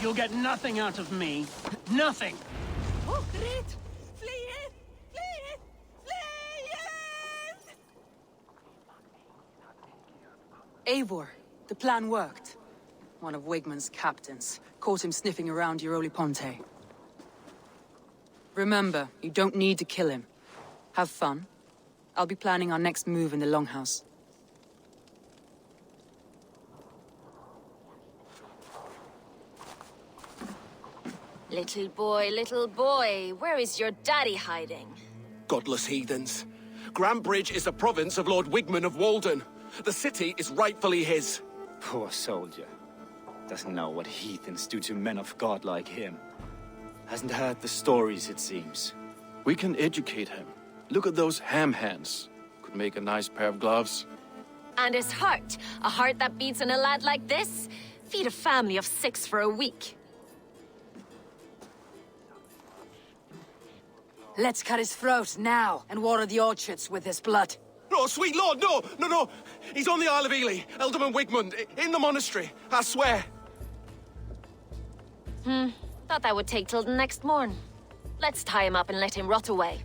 You'll get nothing out of me. Nothing! Oh, great! Flee it! Flee it! Flee it! Eivor, the plan worked. One of Wigmund's captains caught him sniffing around Euroli Ponte. Remember, you don't need to kill him. Have fun. I'll be planning our next move in the Longhouse. Little boy, where is your daddy hiding? Godless heathens. Grambridge is the province of Lord Wigmund of Walden. The city is rightfully his. Poor soldier. Doesn't know what heathens do to men of God like him. Hasn't heard the stories, it seems. We can educate him. Look at those ham hands. Could make a nice pair of gloves. And his heart. A heart that beats in a lad like this? Feed a family of 6 for a week. Let's cut his throat now and water the orchards with his blood. No, sweet lord, no! He's on the Isle of Ely, Ealdorman Wigmund, in the monastery, I swear. Thought that would take till the next morn. Let's tie him up and let him rot away.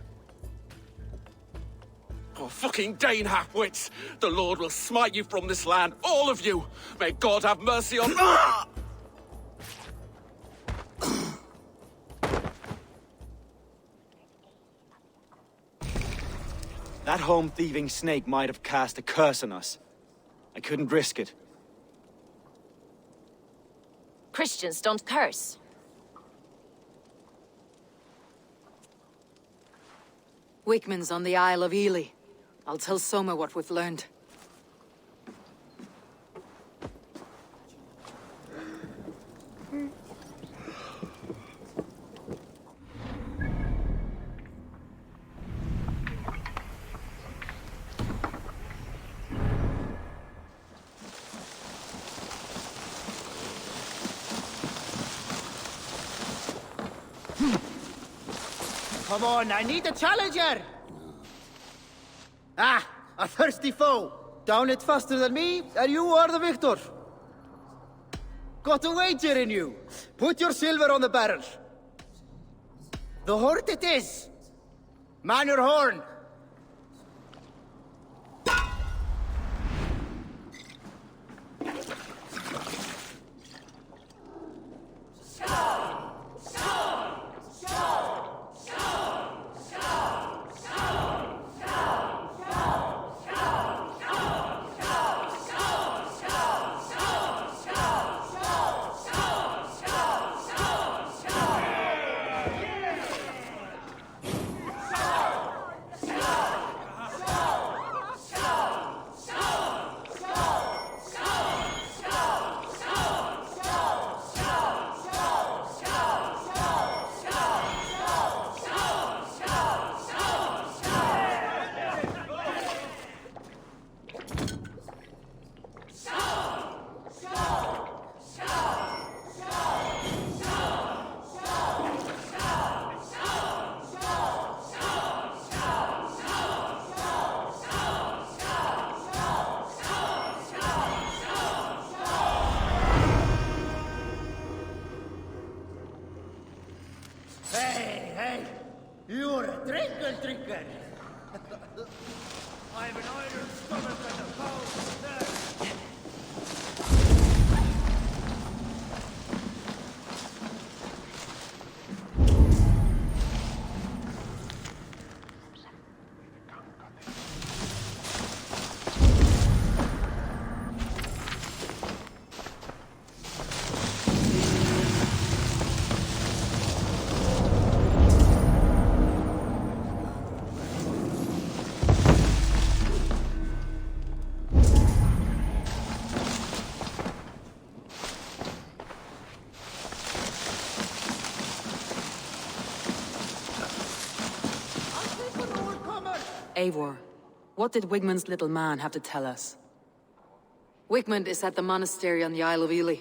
Oh, fucking Dane half-wits! The Lord will smite you from this land, all of you! May God have mercy on... That home-thieving snake might have cast a curse on us. I couldn't risk it. Christians don't curse. Wigmund's on the Isle of Ely. I'll tell Soma what we've learned. Come on, I need a challenger! Ah, a thirsty foe! Down it faster than me, and you are the victor! Got a wager in you! Put your silver on the barrel! The horde it is! Man your horn! Hey! You're a drinker! I have an iron stomach and a cold nerve! Eivor, what did Wigmund's little man have to tell us? Wigmund is at the monastery on the Isle of Ely,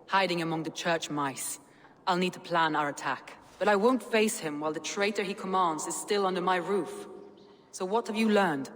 hiding among the church mice. I'll need to plan our attack, but I won't face him while the traitor he commands is still under my roof. So what have you learned?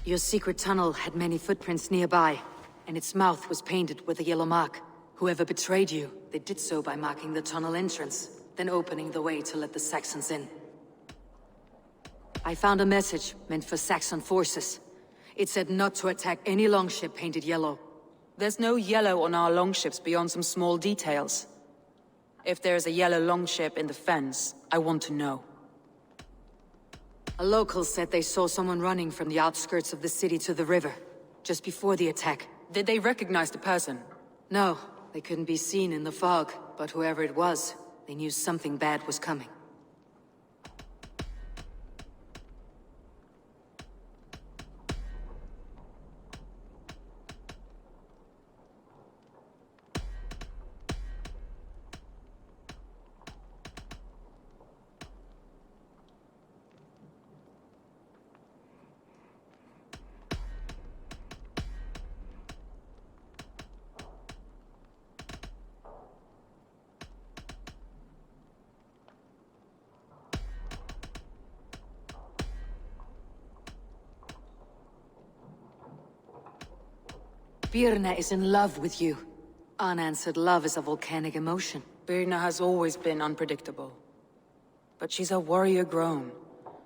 Your secret tunnel had many footprints nearby, and its mouth was painted with a yellow mark. Whoever betrayed you, they did so by marking the tunnel entrance, then opening the way to let the Saxons in. I found a message meant for Saxon forces. It said not to attack any longship painted yellow. There's no yellow on our longships beyond some small details. If there's a yellow longship in the fens, I want to know. A local said they saw someone running from the outskirts of the city to the river, just before the attack. Did they recognize the person? No, they couldn't be seen in the fog, but whoever it was, they knew something bad was coming. Birna is in love with you. Unanswered love is a volcanic emotion. Birna has always been unpredictable. But she's a warrior grown.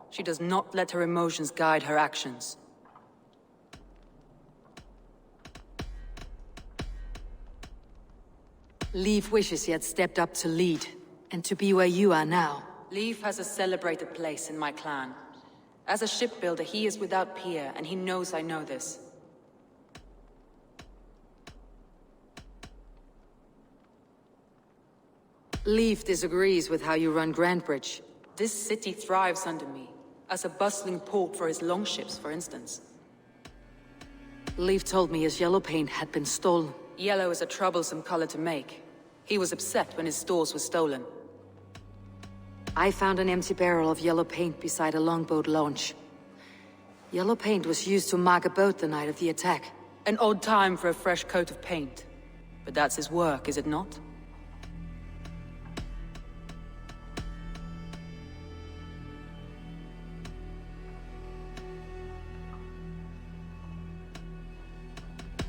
She does not let her emotions guide her actions. Leaf wishes he had stepped up to lead, and to be where you are now. Leaf has a celebrated place in my clan. As a shipbuilder, he is without peer, and he knows I know this. Leaf disagrees with how you run Grandbridge. This city thrives under me, as a bustling port for his longships, for instance. Leaf told me his yellow paint had been stolen. Yellow is a troublesome color to make. He was upset when his stores were stolen. I found an empty barrel of yellow paint beside a longboat launch. Yellow paint was used to mark a boat the night of the attack. An odd time for a fresh coat of paint. But that's his work, is it not?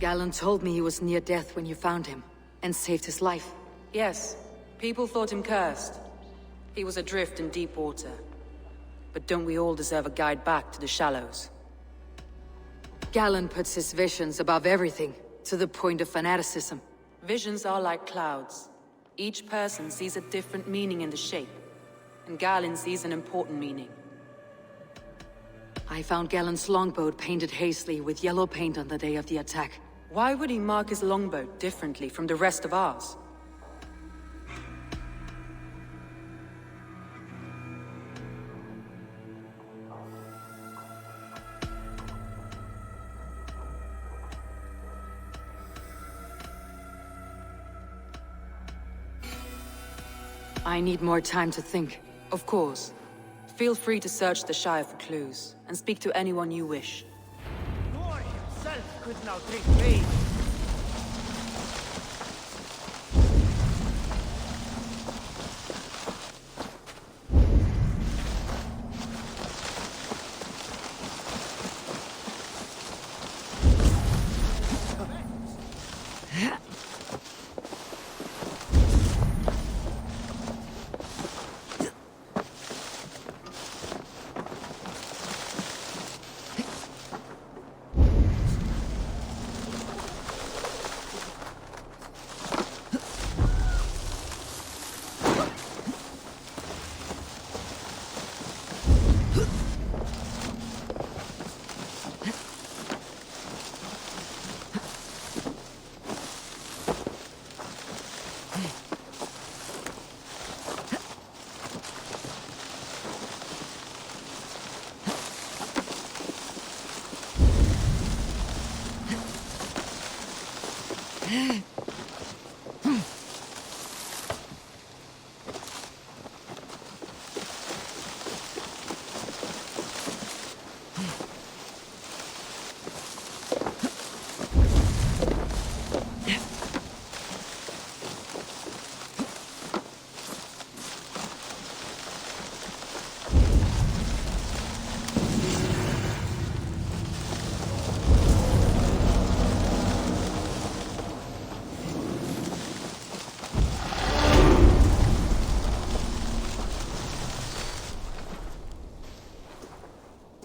Galen told me he was near death when you found him, and saved his life. Yes, people thought him cursed. He was adrift in deep water. But don't we all deserve a guide back to the shallows? Galen puts his visions above everything, to the point of fanaticism. Visions are like clouds. Each person sees a different meaning in the shape, and Galen sees an important meaning. I found Galen's longboat painted hastily with yellow paint on the day of the attack. Why would he mark his longboat differently from the rest of ours? I need more time to think. Of course. Feel free to search the Shire for clues, and speak to anyone you wish. Thor himself could now drink pain.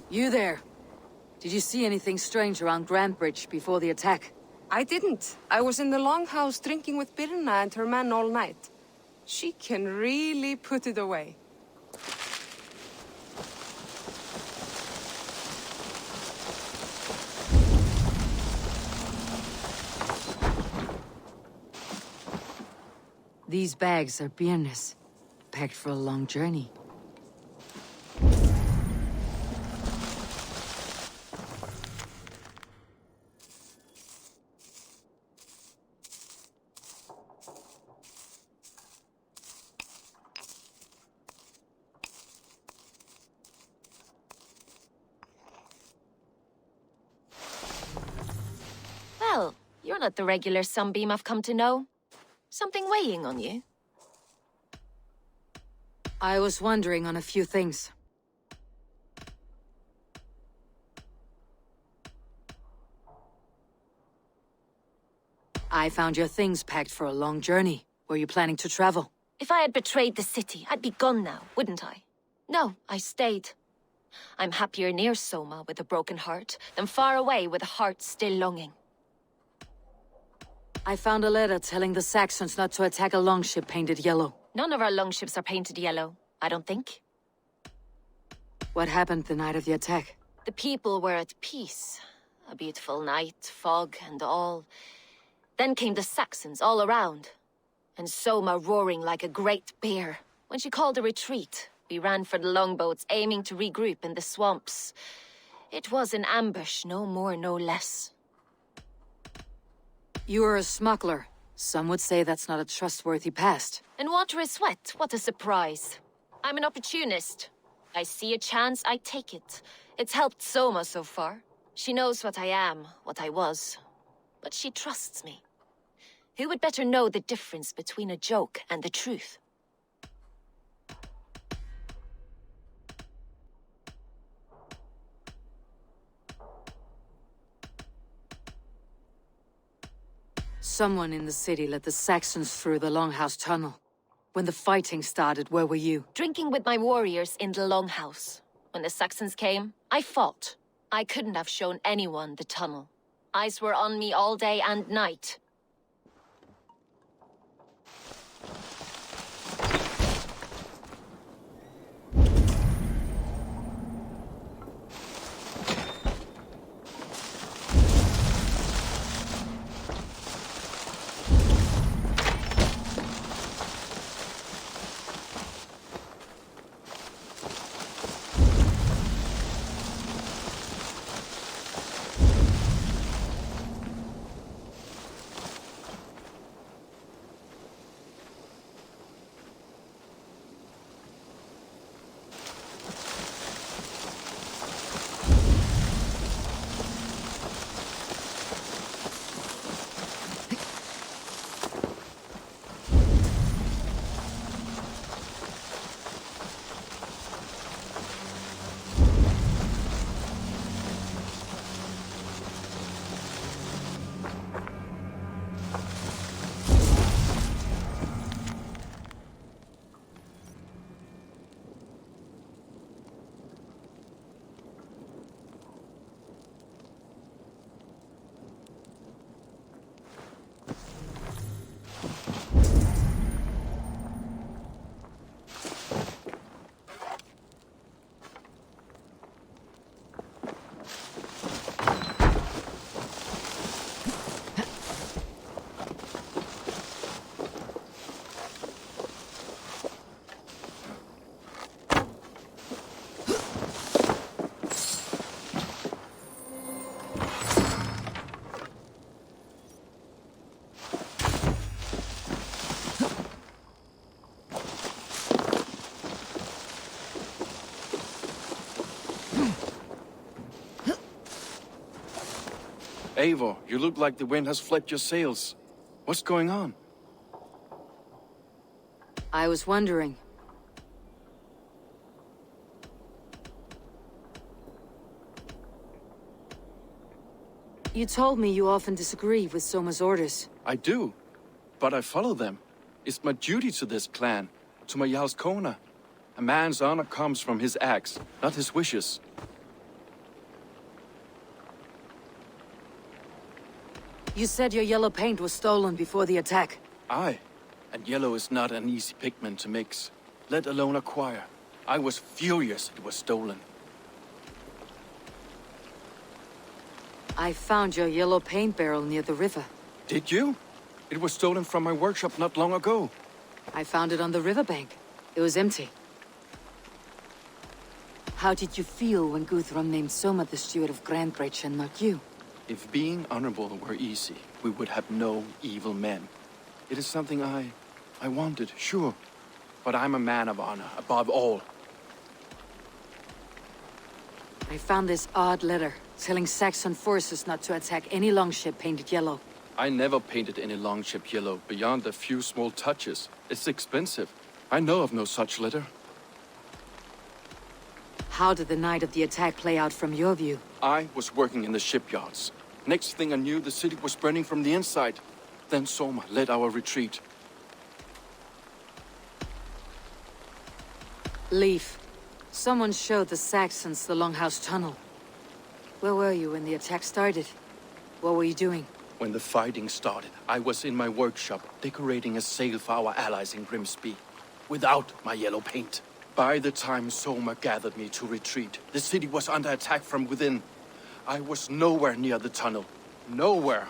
You there. Did you see anything strange around Grand Bridge before the attack? I didn't. I was in the longhouse drinking with Birna and her men all night. She can really put it away. These bags are Birna's, packed for a long journey. Well, you're not the regular Sunbeam I've come to know. Something weighing on you? I was wondering on a few things. I found your things packed for a long journey. Were you planning to travel? If I had betrayed the city, I'd be gone now, wouldn't I? No, I stayed. I'm happier near Soma with a broken heart than far away with a heart still longing. I found a letter telling the Saxons not to attack a longship painted yellow. None of our longships are painted yellow, I don't think. What happened the night of the attack? The people were at peace. A beautiful night, fog and all. Then came the Saxons all around. And Soma roaring like a great bear. When she called a retreat, we ran for the longboats, aiming to regroup in the swamps. It was an ambush, no more, no less. You were a smuggler. Some would say that's not a trustworthy past. And water is wet, what a surprise. I'm an opportunist. I see a chance, I take it. It's helped Soma so far. She knows what I am, what I was. But she trusts me. Who would better know the difference between a joke and the truth? Someone in the city let the Saxons through the Longhouse tunnel. When the fighting started, where were you? Drinking with my warriors in the Longhouse. When the Saxons came, I fought. I couldn't have shown anyone the tunnel. Eyes were on me all day and night. Eivor, you look like the wind has flecked your sails. What's going on? I was wondering. You told me you often disagree with Soma's orders. I do, but I follow them. It's my duty to this clan, to my Jarl's Kona. A man's honor comes from his acts, not his wishes. You said your yellow paint was stolen before the attack. Aye, and yellow is not an easy pigment to mix, let alone acquire. I was furious it was stolen. I found your yellow paint barrel near the river. Did you? It was stolen from my workshop not long ago. I found it on the riverbank. It was empty. How did you feel when Guthrum named Soma the steward of Grandbridge and not you? If being honorable were easy, we would have no evil men. It is something I wanted, sure. But I'm a man of honor, above all. I found this odd letter, telling Saxon forces not to attack any longship painted yellow. I never painted any longship yellow, beyond a few small touches. It's expensive. I know of no such letter. How did the night of the attack play out from your view? I was working in the shipyards. Next thing I knew, the city was burning from the inside. Then Soma led our retreat. Leaf. Someone showed the Saxons the Longhouse Tunnel. Where were you when the attack started? What were you doing? When the fighting started, I was in my workshop, decorating a sail for our allies in Grimsby, without my yellow paint. By the time Soma gathered me to retreat, the city was under attack from within. I was nowhere near the tunnel. Nowhere.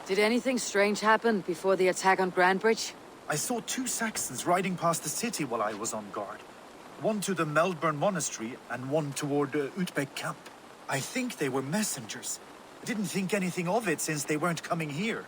Did anything strange happen before the attack on Grandbridge? I saw 2 Saxons riding past the city while I was on guard. One to the Melbourne Monastery and one toward Utbeck Camp. I think they were messengers. I didn't think anything of it since they weren't coming here.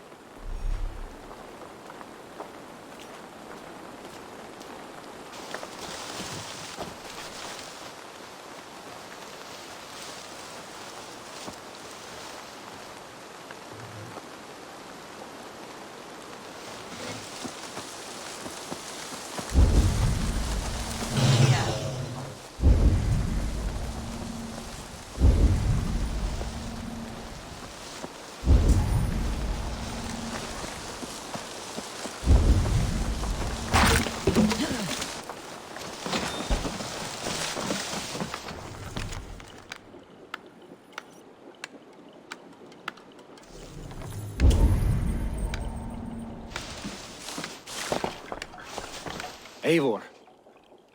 Eivor,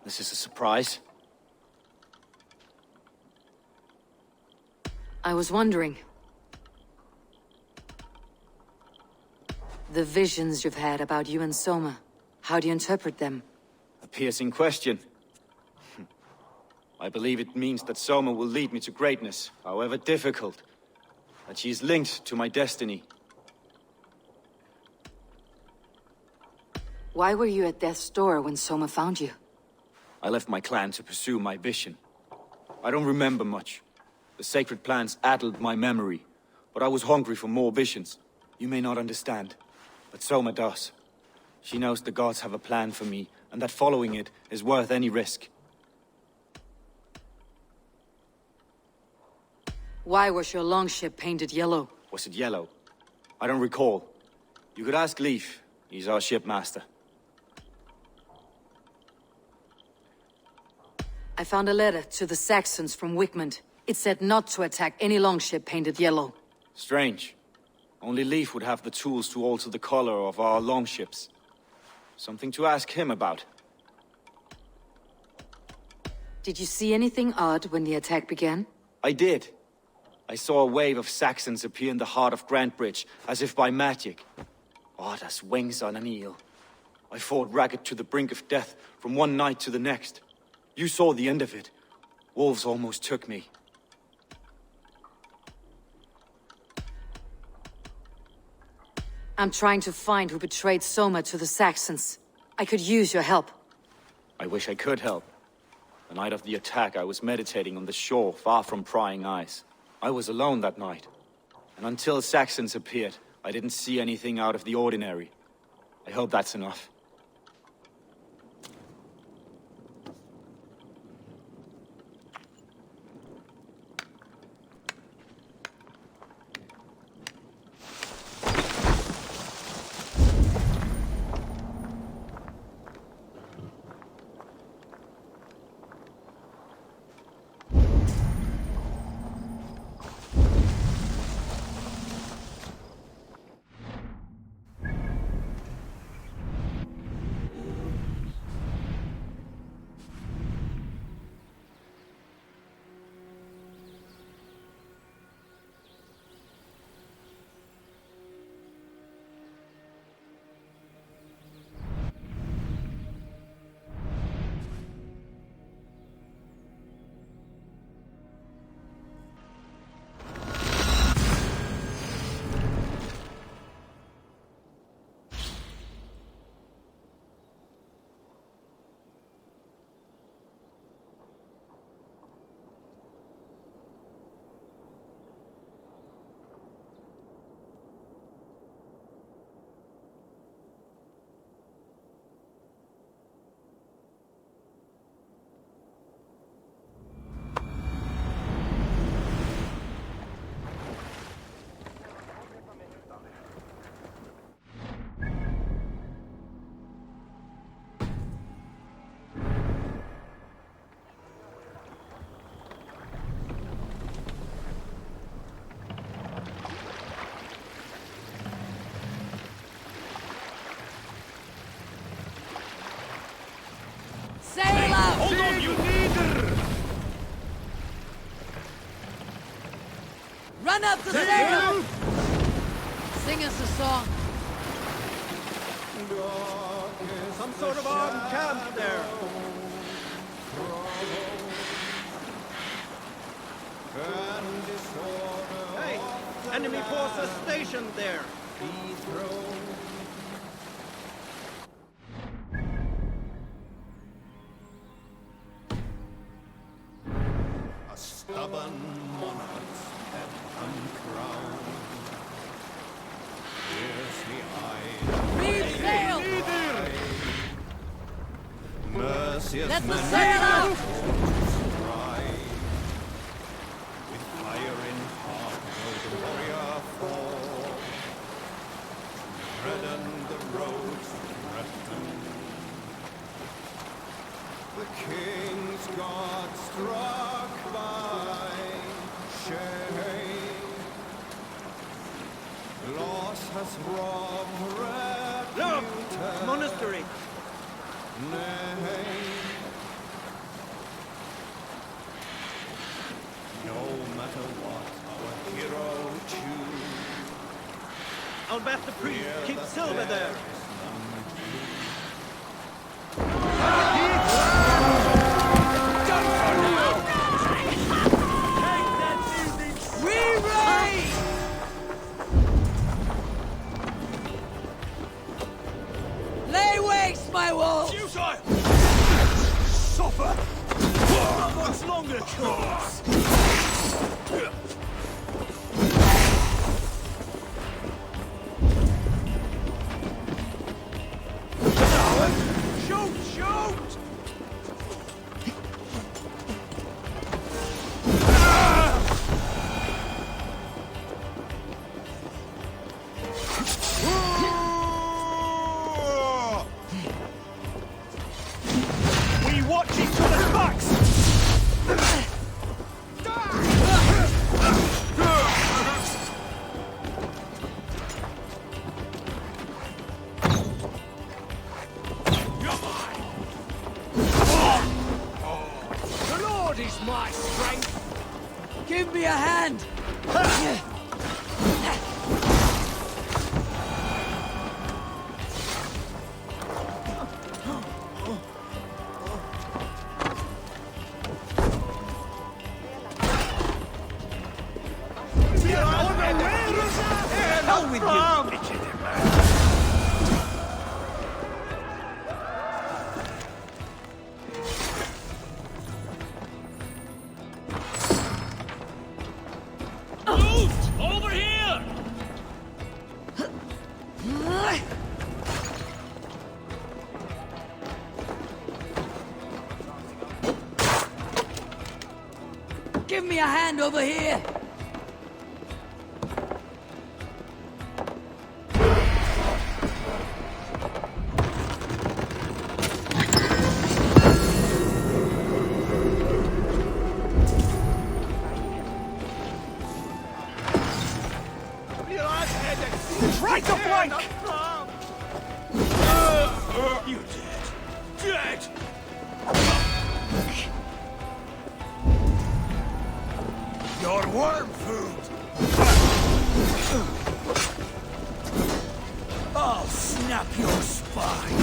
this is a surprise. I was wondering. The visions you've had about you and Soma, how do you interpret them? A piercing question. I believe it means that Soma will lead me to greatness, however difficult. That she is linked to my destiny. Why were you at Death's Door when Soma found you? I left my clan to pursue my vision. I don't remember much. The sacred plans addled my memory, but I was hungry for more visions. You may not understand, but Soma does. She knows the gods have a plan for me, and that following it is worth any risk. Why was your longship painted yellow? Was it yellow? I don't recall. You could ask Leif. He's our shipmaster. I found a letter to the Saxons from Wickmund. It said not to attack any longship painted yellow. Strange. Only Leif would have the tools to alter the color of our longships. Something to ask him about. Did you see anything odd when the attack began? I did. I saw a wave of Saxons appear in the heart of Grantbridge, as if by magic. Odd as wings on an eel. I fought ragged to the brink of death from one night to the next. You saw the end of it. Wolves almost took me. I'm trying to find who betrayed Soma to the Saxons. I could use your help. I wish I could help. The night of the attack, I was meditating on the shore, far from prying eyes. I was alone that night. And until Saxons appeared, I didn't see anything out of the ordinary. I hope that's enough. Run up the stairs! Sing us a song. Some sort of armed camp there. Hey, enemy forces stationed there. A stubborn monarch and uncrowned. Fiercely eyed. Reef sail! Mercious Let the sail out! With fire in heart, will the warrior fall. Redden the roads of Repton. The king's God struck by shame. Loss has robbed reputation. Monastery. No matter what our hero choose, I'll bet the priest keeps silver there. We raid! Lay waste, my wolves! Suffer! How much longer, Charles? Shoot! Shoot! We watch each other's backs! The Lord is my strength! Give me a hand! Hell with you! Over here! Give me a hand over here! Right to flank! You're dead. Dead! Your worm food! I'll snap your spine!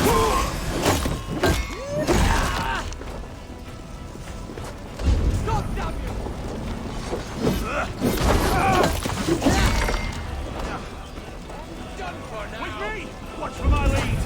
Stop, damn you! Done for now! With me! Watch for my lead!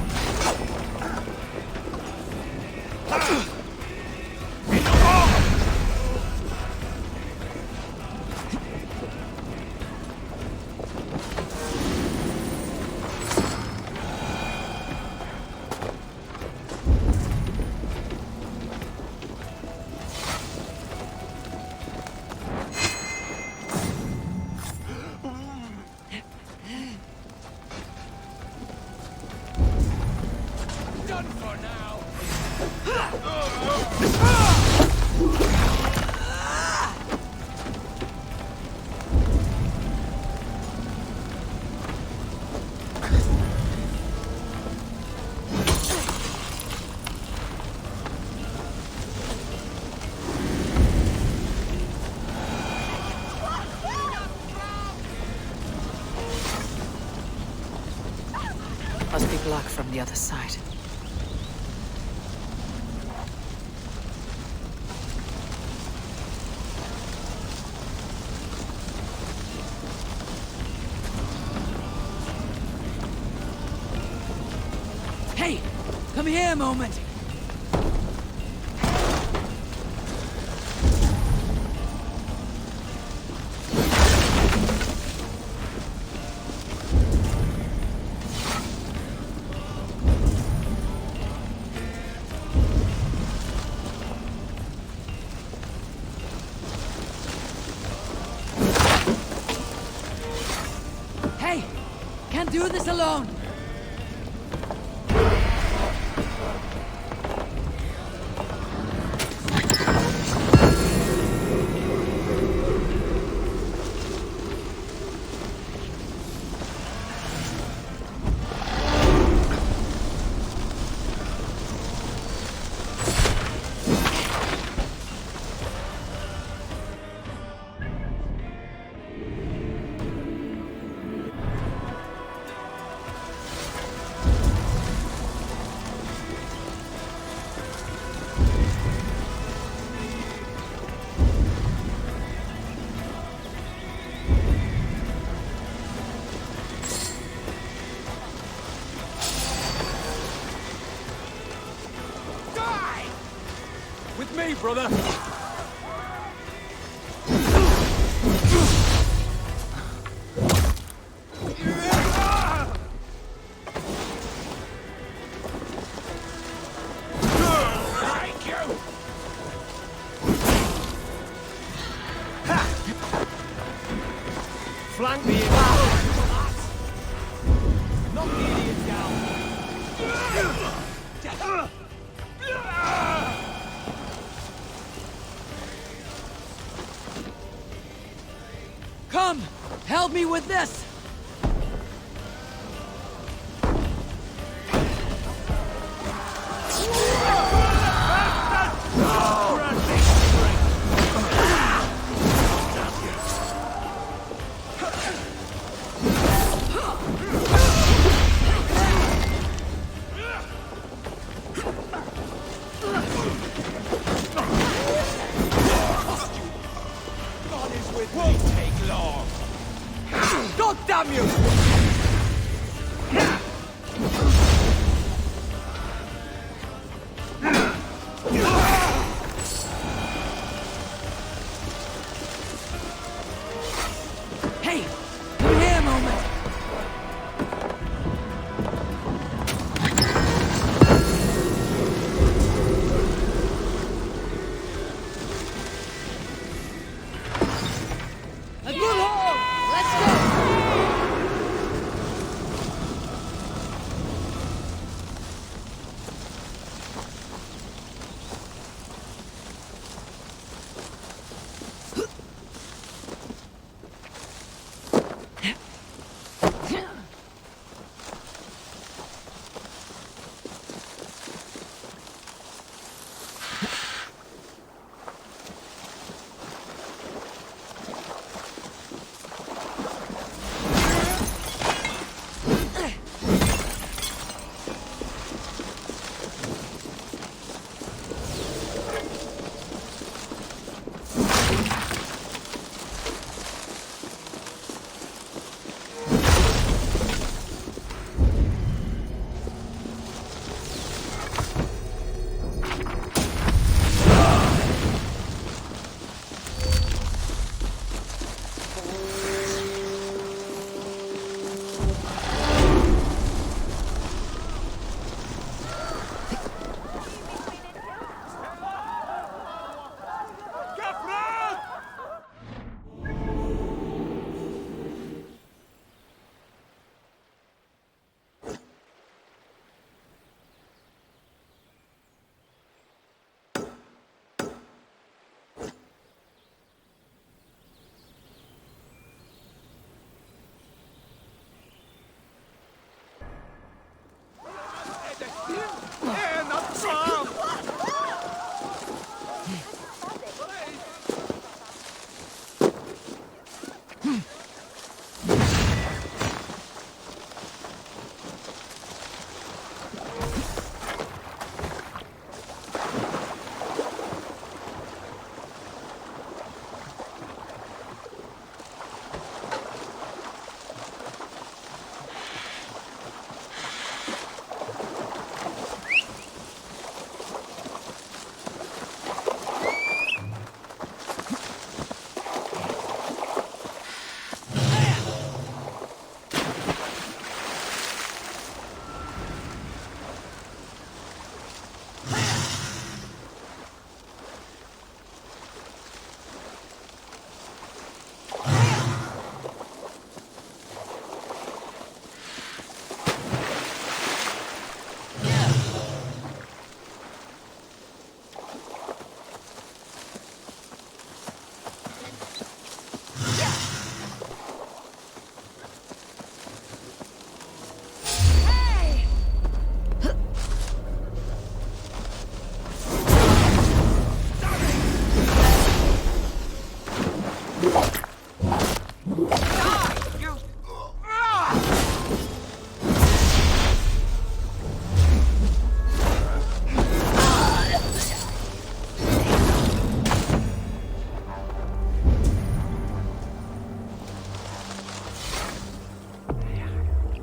luck from the other side. Hey! Come here a moment! Hey! Can't do this alone! With me, brother! Thank you! Flank me. Knock the idiot down! Come! Help me with this! Won't take long! God damn you! Hey! Come here a moment! A good haul! Let's go!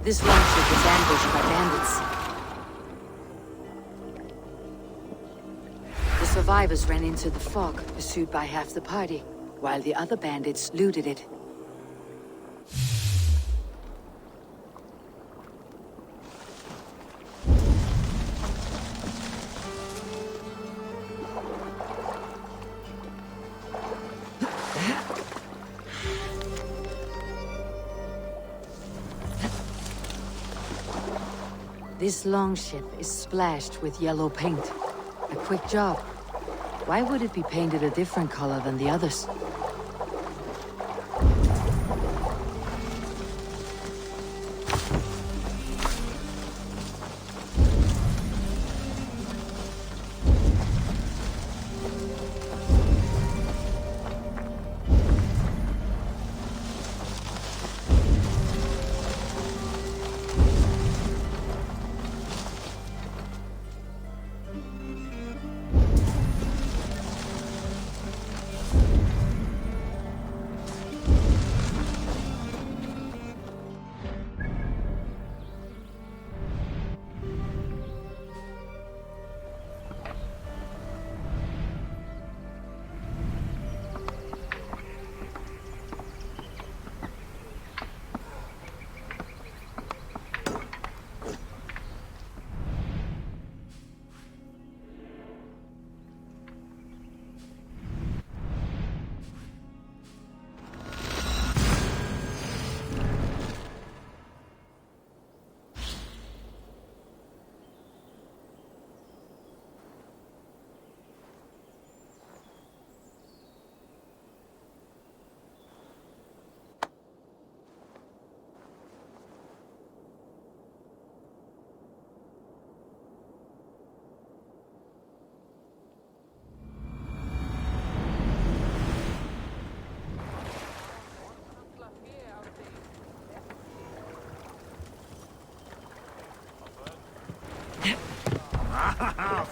This longship was ambushed by bandits. The survivors ran into the fog, pursued by half the party, while the other bandits looted it. This longship is splashed with yellow paint. A quick job. Why would it be painted a different color than the others?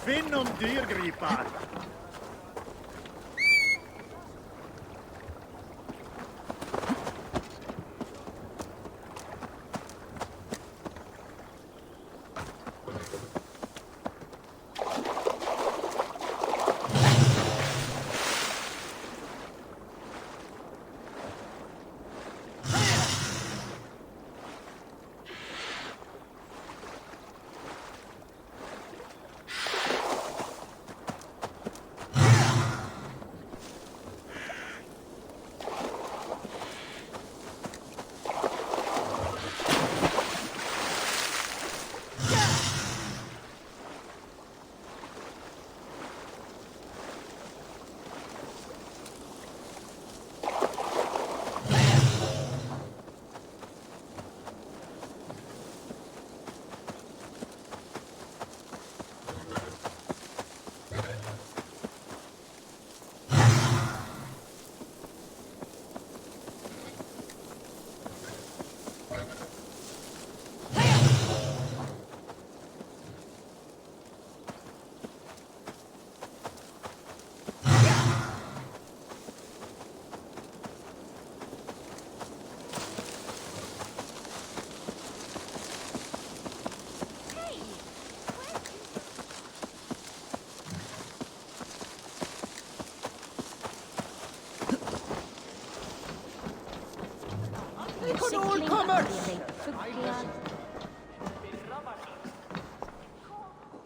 Finn om dyrgripar!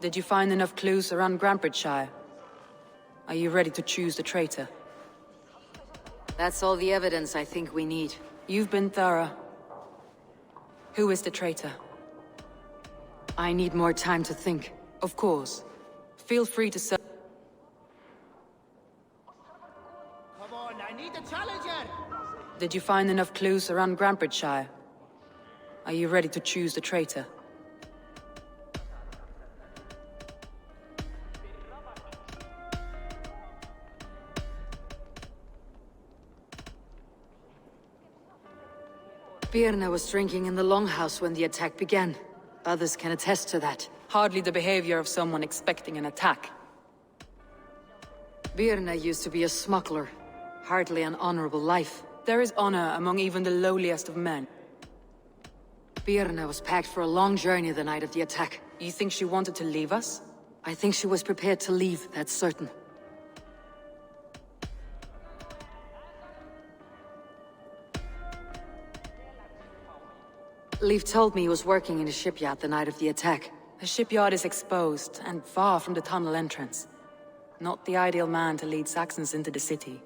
Did you find enough clues around Grantbridgeshire? Are you ready to choose the traitor? That's all the evidence I think we need. You've been thorough. Who is the traitor? I need more time to think. Of course. Feel free to say. Come on, I need a challenger! Did you find enough clues around Grantbridgeshire? Are you ready to choose the traitor? Birna was drinking in the longhouse when the attack began. Others can attest to that. Hardly the behavior of someone expecting an attack. Birna used to be a smuggler. Hardly an honorable life. There is honor among even the lowliest of men. Birna was packed for a long journey the night of the attack. You think she wanted to leave us? I think she was prepared to leave, that's certain. Leif told me he was working in a shipyard the night of the attack. The shipyard is exposed, and far from the tunnel entrance. Not the ideal man to lead Saxons into the city.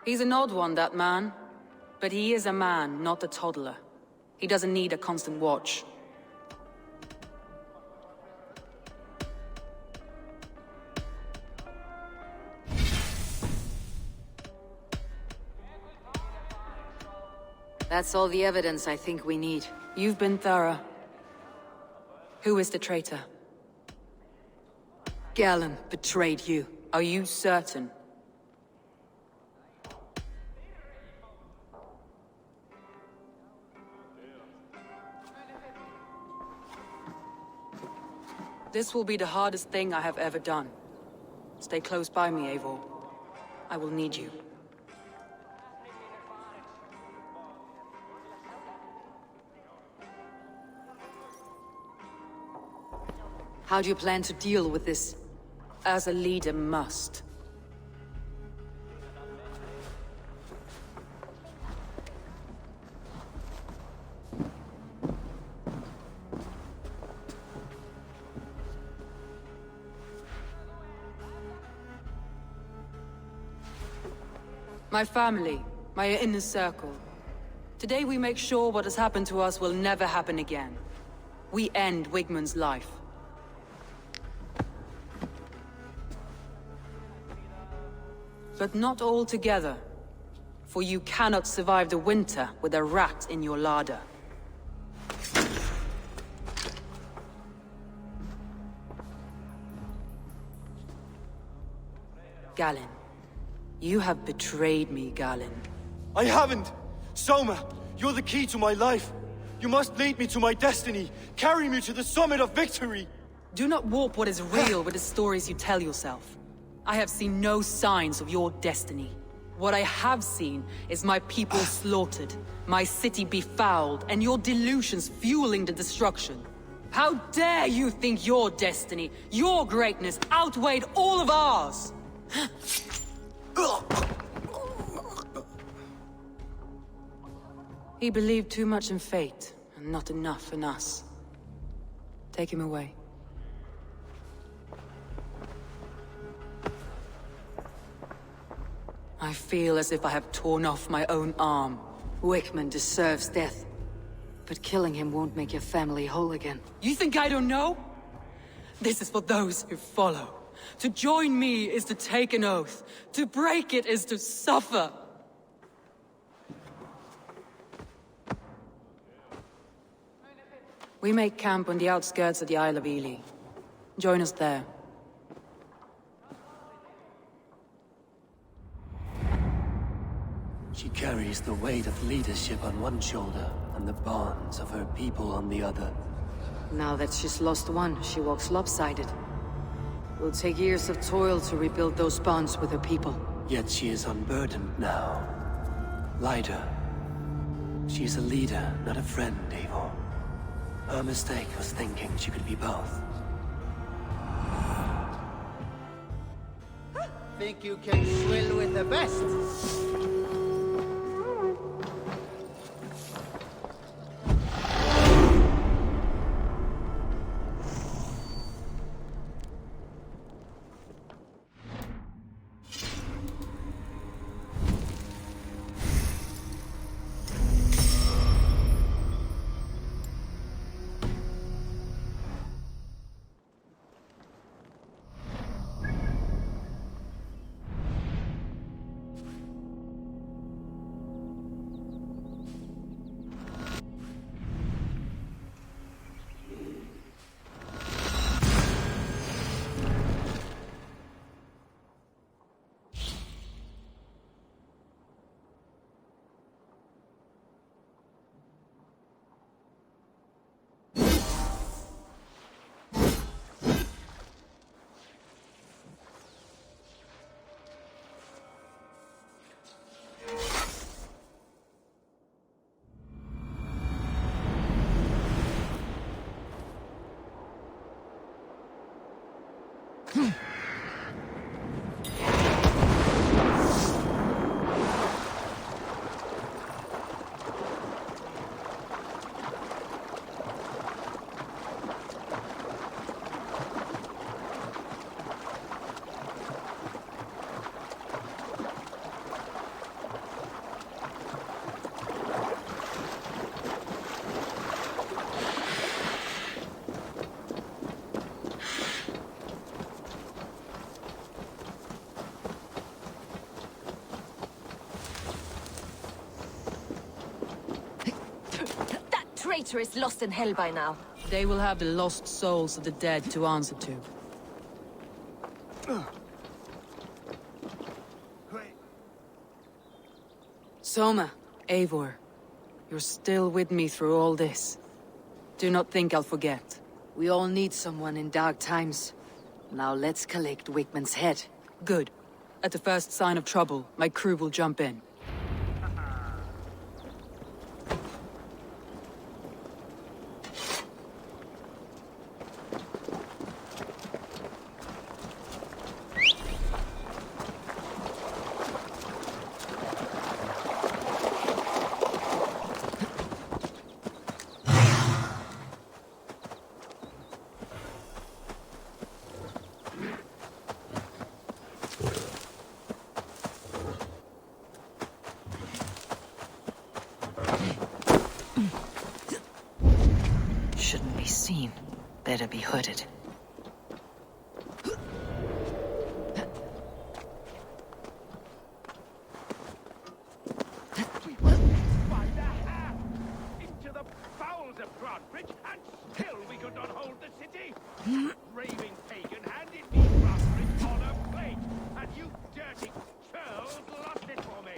He's an odd one, that man. But he is a man, not a toddler. He doesn't need a constant watch. That's all the evidence I think we need. You've been thorough. Who is the traitor? Galen betrayed you. Are you certain? This will be the hardest thing I have ever done. Stay close by me, Eivor. I will need you. How do you plan to deal with this? As a leader must. My family, my inner circle. Today we make sure what has happened to us will never happen again. We end Wigmund's life. But not all together. For you cannot survive the winter with a rat in your larder. Galen. You have betrayed me, Galen. I haven't! Soma, you're the key to my life. You must lead me to my destiny. Carry me to the summit of victory. Do not warp what is real with the stories you tell yourself. I have seen no signs of your destiny. What I have seen is my people slaughtered, my city befouled, and your delusions fueling the destruction. How dare you think your destiny, your greatness, outweighed all of ours? He believed too much in fate, and not enough in us. Take him away. I feel as if I have torn off my own arm. Wigmund deserves death. But killing him won't make your family whole again. You think I don't know? This is for those who follow. To join me is to take an oath. To break it is to suffer. We make camp on the outskirts of the Isle of Ely. Join us there. She carries the weight of leadership on one shoulder and the bonds of her people on the other. Now that she's lost one, she walks lopsided. It will take years of toil to rebuild those bonds with her people. Yet she is unburdened now. Lighter. She's a leader, not a friend, Eivor. Her mistake was thinking she could be both. Think you can swill with the best? Traitor is lost in hell by now. They will have the lost souls of the dead to answer to. Soma, Eivor, you're still with me through all this. Do not think I'll forget. We all need someone in dark times. Now let's collect Wigman's head. Good. At the first sign of trouble, my crew will jump in. Shouldn't be seen. Better be hooded. We will find a hand into the bowels of Grantbridge, and still we could not hold the city. Raving pagan handed me Grantbridge on a plate, and you dirty churls lost it for me.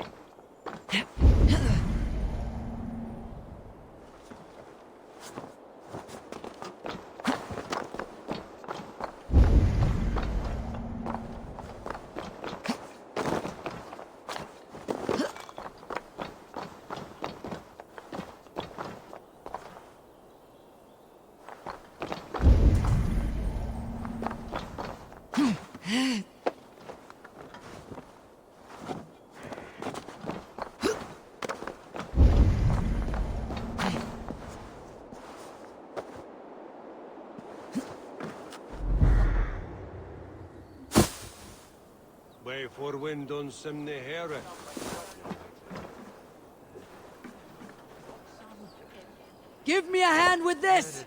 Way for wind on some here. Give me a hand with this!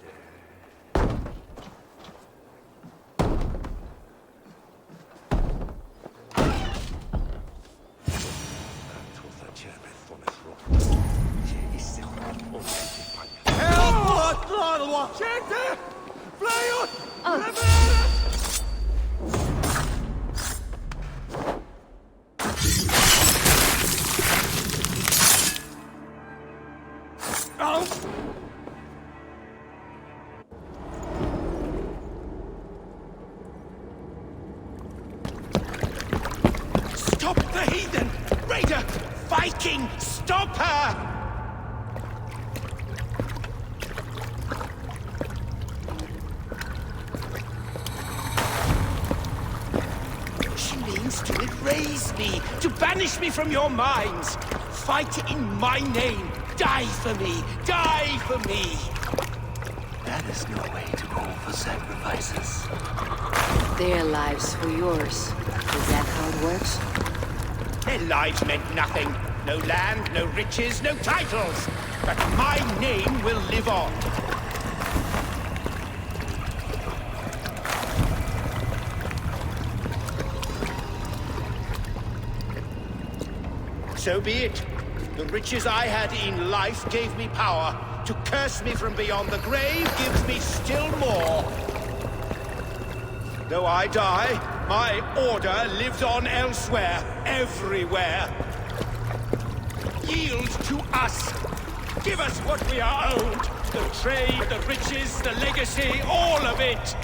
Stop the heathen! Raider! Viking! Stop her! She means to erase me, to banish me from your minds. Fight in my name. Die for me. Die for me. That is no way to call for sacrifices. Their lives for yours. Is that how it works? Their lives meant nothing. No land, no riches, no titles. But my name will live on. So be it. The riches I had in life gave me power. To curse me from beyond the grave gives me still more. Though I die, my order lives on elsewhere, everywhere. Yield to us. Give us what we are owed. The trade, the riches, the legacy, all of it.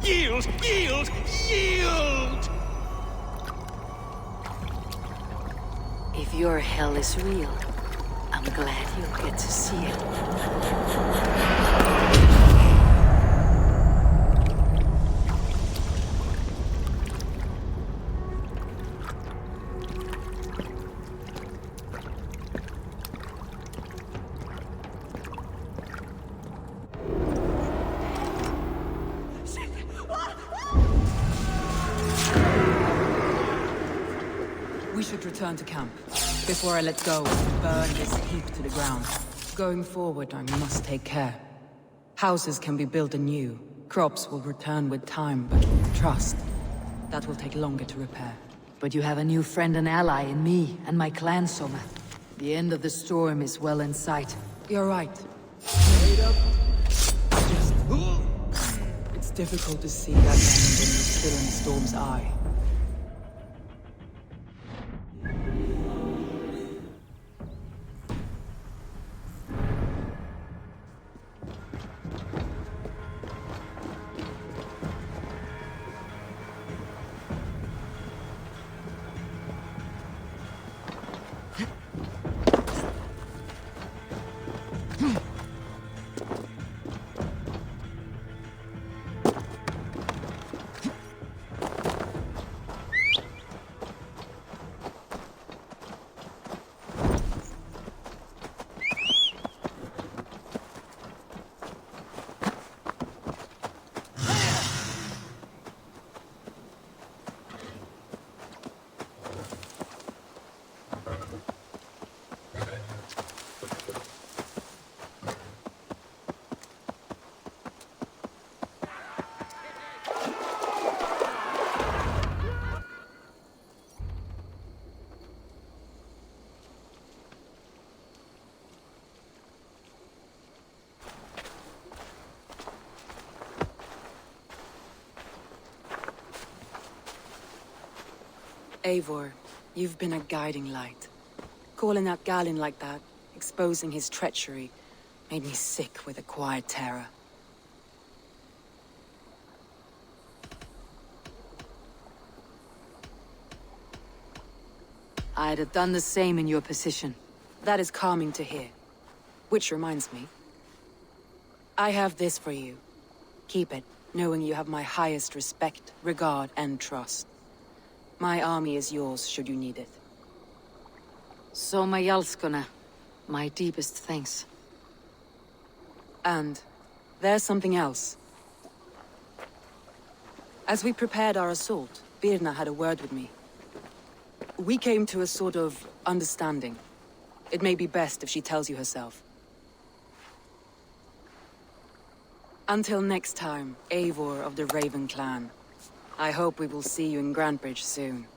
Yield, yield, yield! If your hell is real, a I'm glad you'll get to see it. We should return to camp. Before I let go, burn this heap to the ground. Going forward, I must take care. Houses can be built anew. Crops will return with time, but trust, that will take longer to repair. But you have a new friend and ally in me and my clan, Soma. The end of the storm is well in sight. You're right. It's difficult to see that end when you're still in the storm's eye. Eivor, you've been a guiding light. Calling out Galinn like that, exposing his treachery, made me sick with a quiet terror. I'd have done the same in your position. That is calming to hear. Which reminds me, I have this for you. Keep it, knowing you have my highest respect, regard, and trust. My army is yours, should you need it. Soma Jalskona, my deepest thanks. And there's something else. As we prepared our assault, Birna had a word with me. We came to a sort of understanding. It may be best if she tells you herself. Until next time, Eivor of the Raven Clan. I hope we will see you in Grantebridge soon.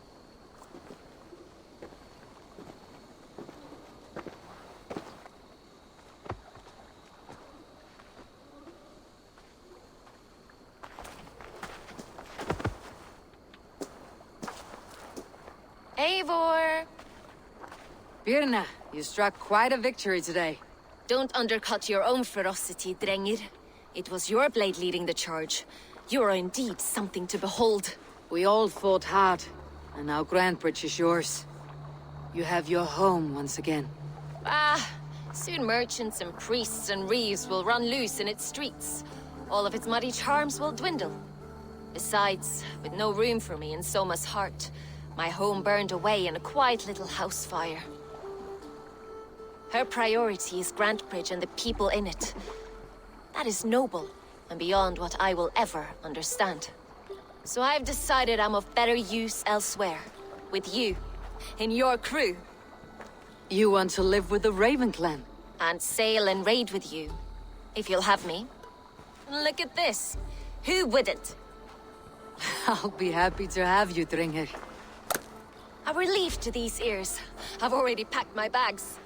Eivor! Birna, you struck quite a victory today. Don't undercut your own ferocity, Drengir. It was your blade leading the charge. You are indeed something to behold. We all fought hard, and now Grantebridge is yours. You have your home once again. Soon merchants and priests and reeves will run loose in its streets. All of its muddy charms will dwindle. Besides, with no room for me in Soma's heart, my home burned away in a quiet little house fire. Her priority is Grantebridge and the people in it. That is noble, and beyond what I will ever understand. So I've decided I'm of better use elsewhere. With you. In your crew. You want to live with the Raven Clan? And sail and raid with you. If you'll have me. Look at this. Who wouldn't? I'll be happy to have you, Drengir. A relief to these ears. I've already packed my bags.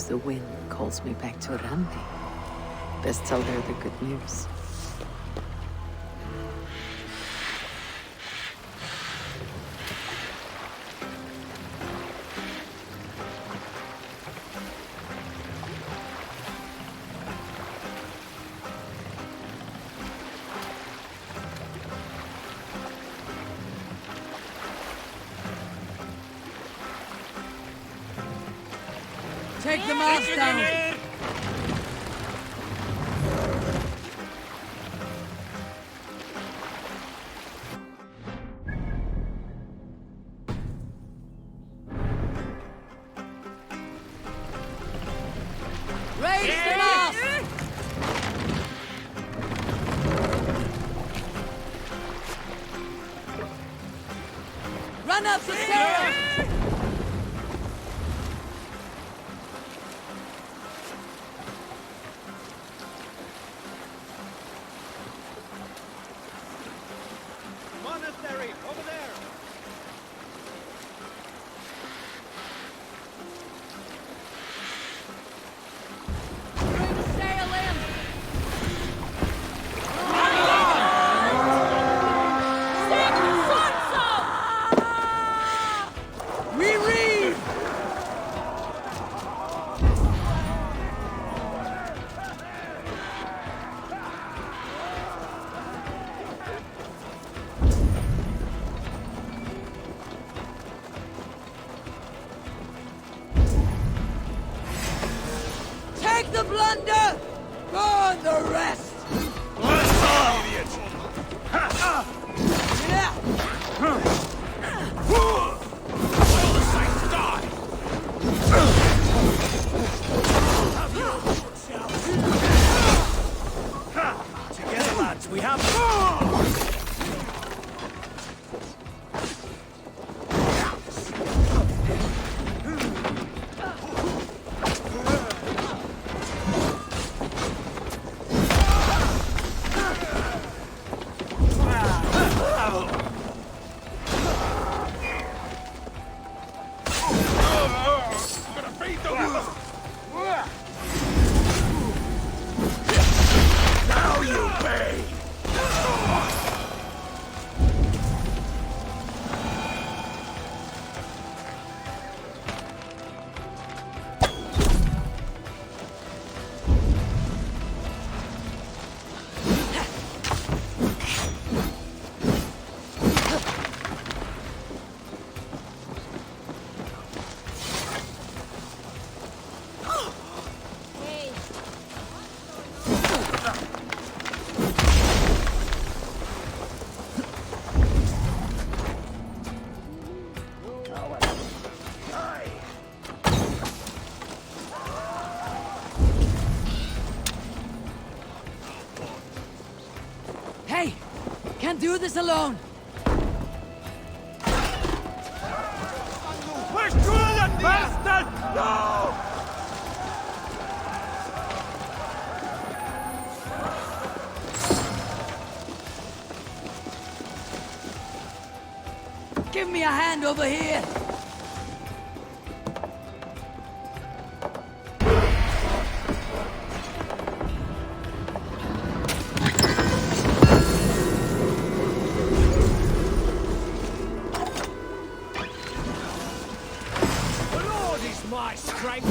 Suppose the wind calls me back to Rambi. Best tell her the good news. Take the mast down! Raise the mast! Run up the stairs! Monastery, over there! Bring sail in! We read! Take the plunder! Burn the rest! Together, lads, we have... Now you pay! Hey! Can't do this alone! Push through the bastard! No! Give me a hand over here! The Lord is my strength!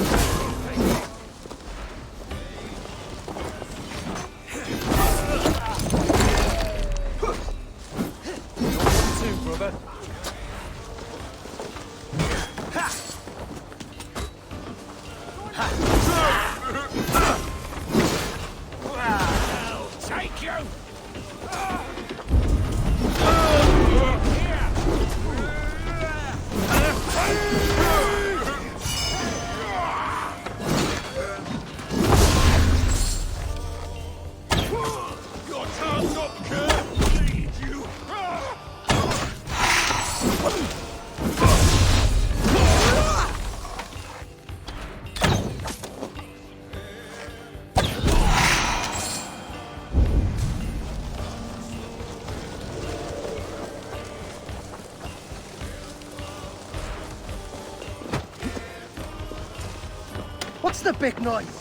What's the big noise?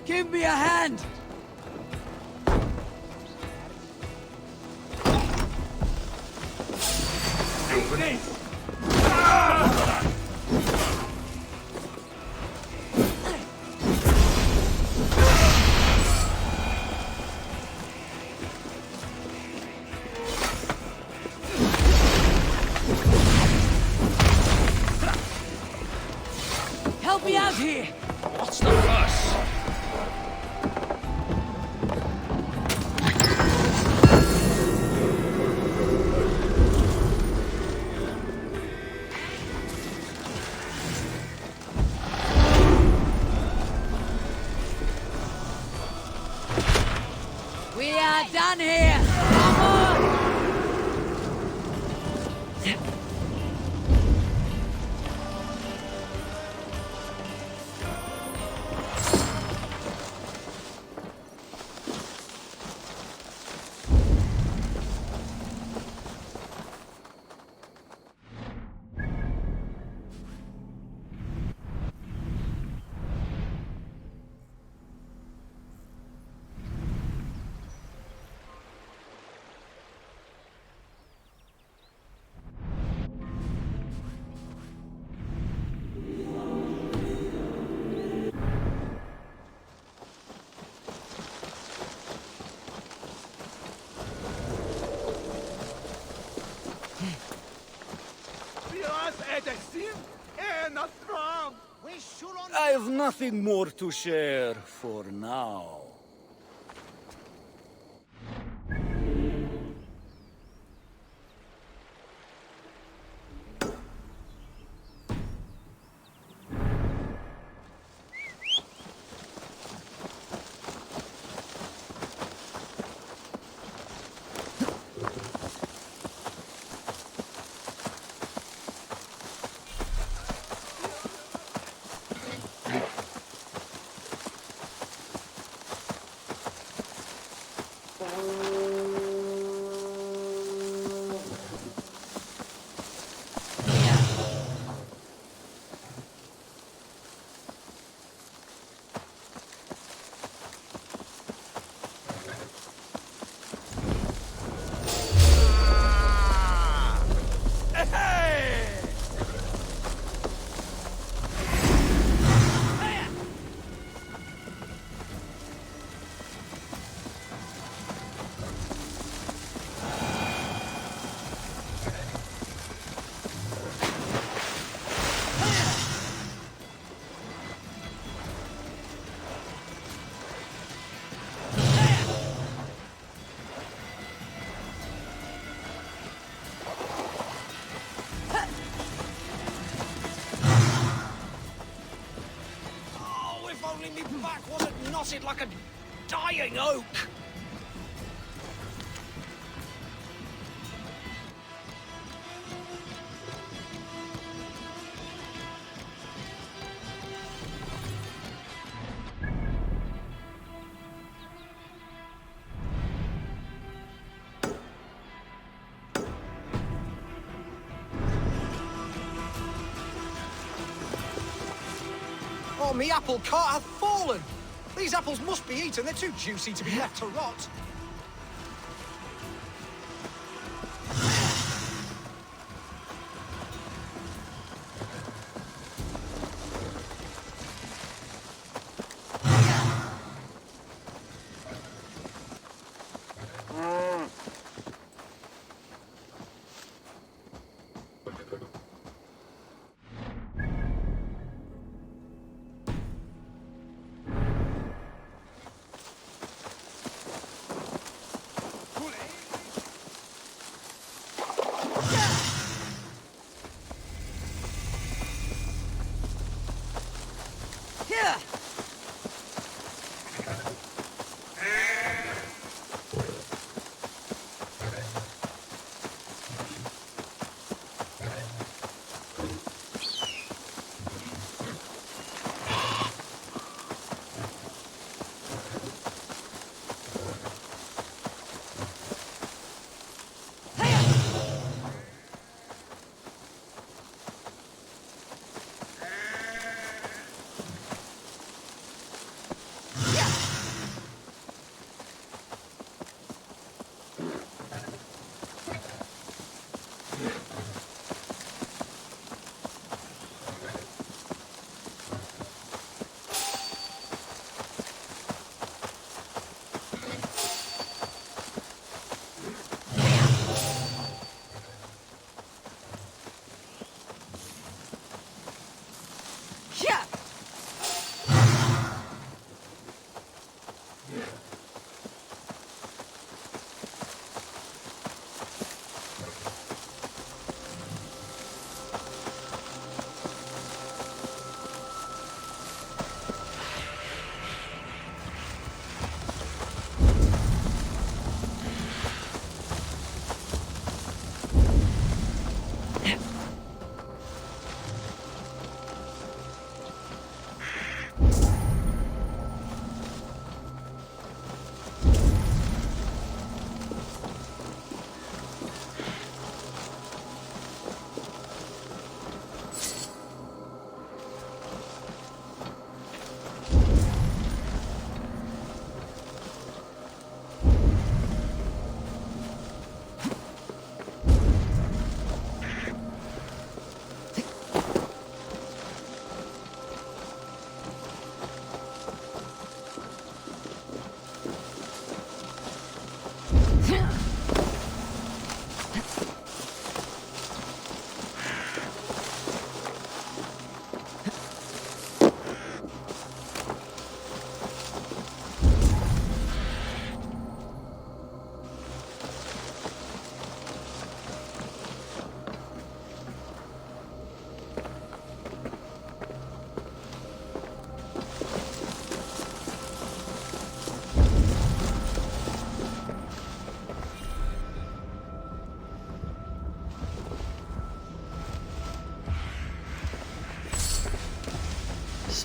Give me a hand! Help me out here! What's the fuss? We are done here! Come on! I have nothing more to share for now. Me back wasn't knotted like a dying oak. Oh, me apple cart hath fallen! These apples must be eaten, they're too juicy to be left to rot.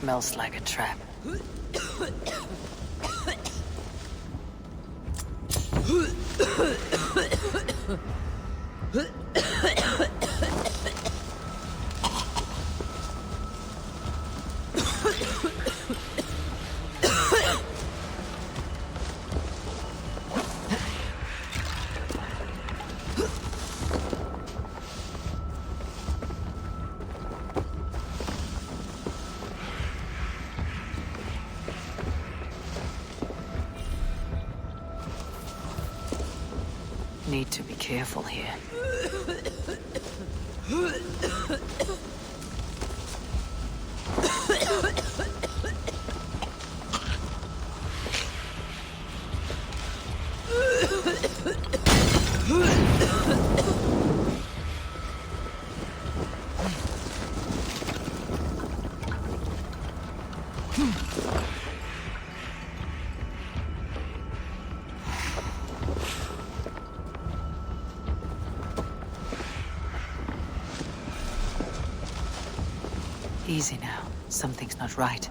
Smells like a trap. Need to be careful here. Easy now. Something's not right.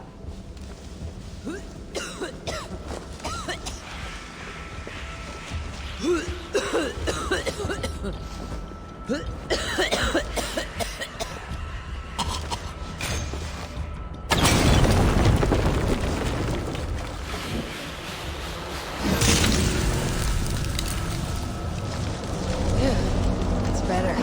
It's better.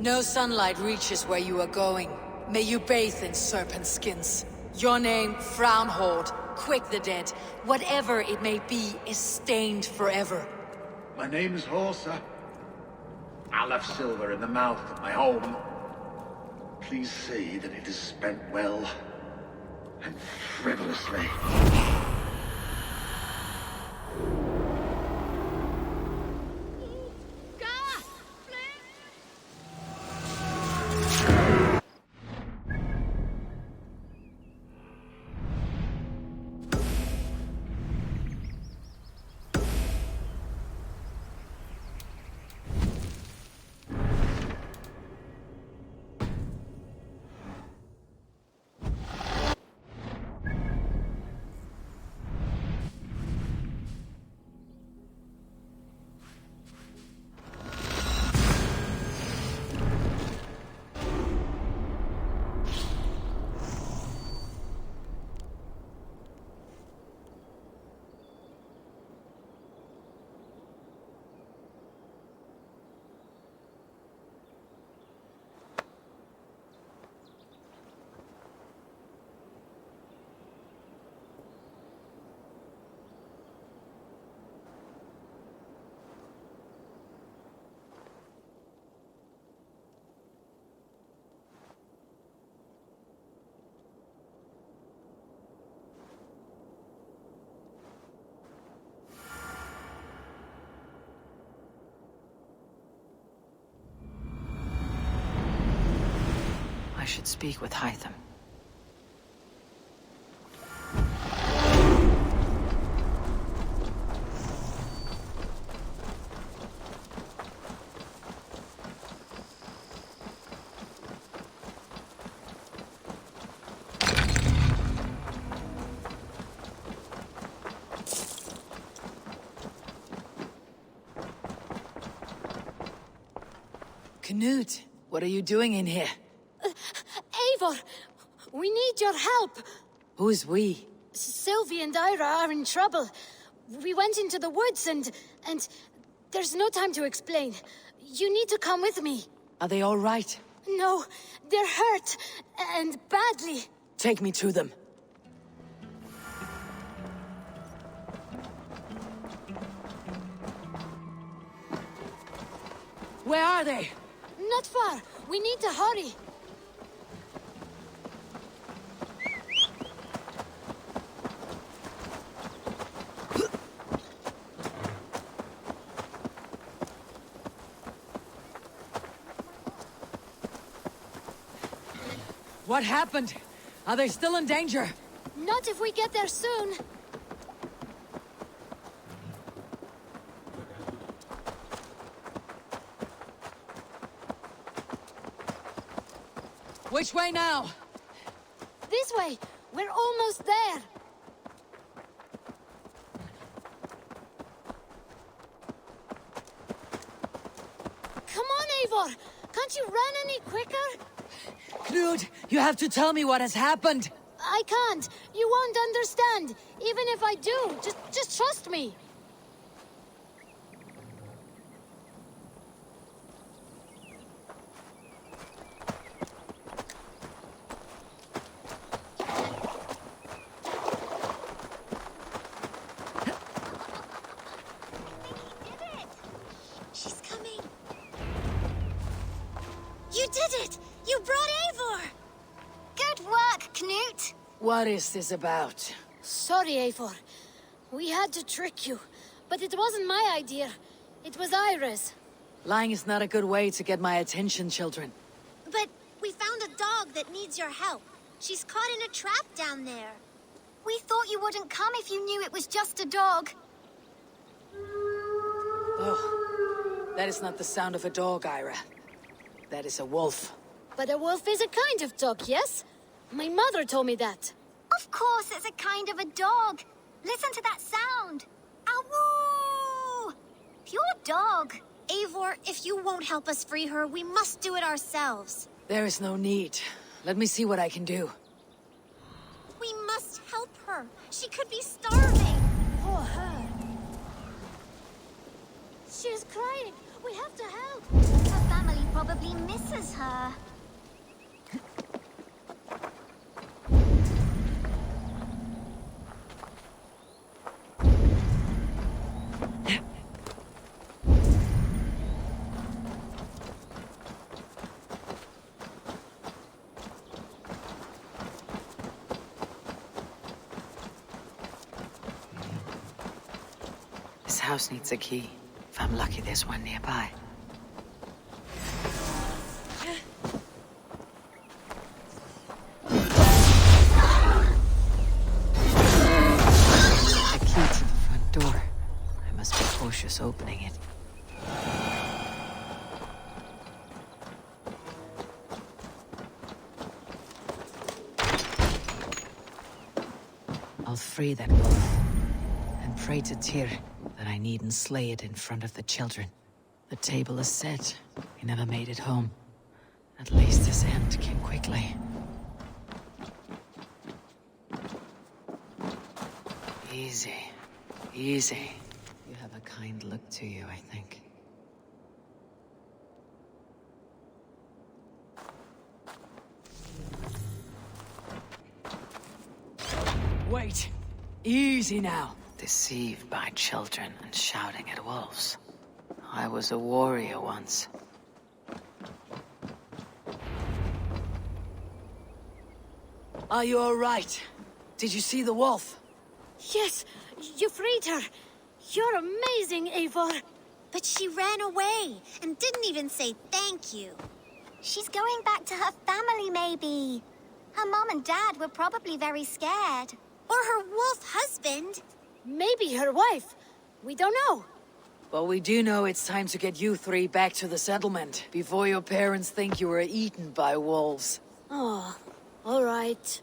No sunlight reaches where you are going. May you bathe in serpent skins. Your name, Frown Horde, Quick the Dead, whatever it may be, is stained forever. My name's Horsa. I left silver in the mouth of my home. Please see that it is spent well and frivolously. I should speak with Hytham. Knut, what are you doing in here? Eivor, we need your help. Who's we? Sylvie and Ira are in trouble. We went into the woods and there's no time to explain. You need to come with me. Are they all right? No, they're hurt, and badly. Take me to them. Where are they? Not far. We need to hurry. What happened? Are they still in danger? Not if we get there soon. Which way now? This way. We're almost there. Come on, Eivor. Can't you run any quicker? Knut, you have to tell me what has happened. I can't. You won't understand. Even if I do, just trust me. She's coming. You did it! You brought Eivor! Good work, Knut! What is this about? Sorry, Eivor. We had to trick you. But it wasn't my idea. It was Ira's. Lying is not a good way to get my attention, children. But we found a dog that needs your help. She's caught in a trap down there. We thought you wouldn't come if you knew it was just a dog. Oh, that is not the sound of a dog, Ira. That is a wolf. But a wolf is a kind of dog, yes? My mother told me that. Of course it's a kind of a dog. Listen to that sound. Awoo! Pure dog. Eivor, if you won't help us free her, we must do it ourselves. There is no need. Let me see what I can do. We must help her. She could be starving. Poor her. She's crying. We have to help. family probably misses her. This house needs a key. If I'm lucky, there's one nearby. A key to the front door. I must be cautious opening it. I'll free that wolf. And pray to Tyr that I needn't slay it in front of the children. The table is set. He never made it home. At least his end came quickly. Easy. Easy. You have a kind look to you, I think. Wait! Easy now! Deceived by children and shouting at wolves. I was a warrior once. Are you all right? Did you see the wolf? Yes, you freed her. You're amazing, Eivor. But she ran away and didn't even say thank you. She's going back to her family, maybe. Her mom and dad were probably very scared. Or her wolf husband. Maybe her wife. We don't know. But we do know it's time to get you three back to the settlement before your parents think you were eaten by wolves. Oh, all right.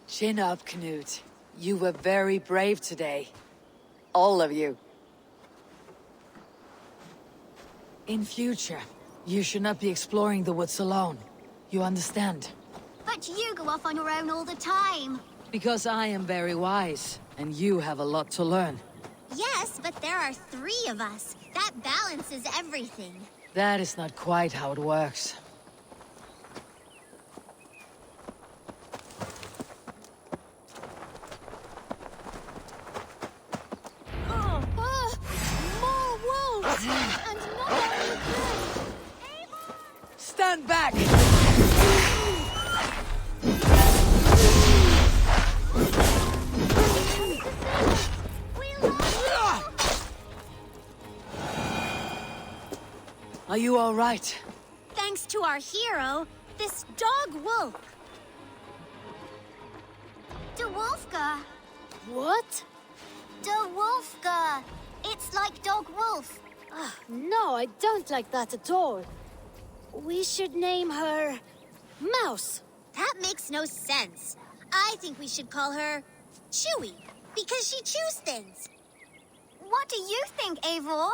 Chin up, Knut. You were very brave today. All of you. In future, you should not be exploring the woods alone. You understand? But you go off on your own all the time. Because I am very wise, and you have a lot to learn. Yes, but there are 3 of us. That balances everything. That is not quite how it works. More wolves! And not only that. Stand back! Are you all right? Thanks to our hero, this dog wolf. De Wolfka. What? De Wolfka. It's like dog wolf. No, I don't like that at all. We should name her... Mouse. That makes no sense. I think we should call her Chewy, because she chews things. What do you think, Eivor?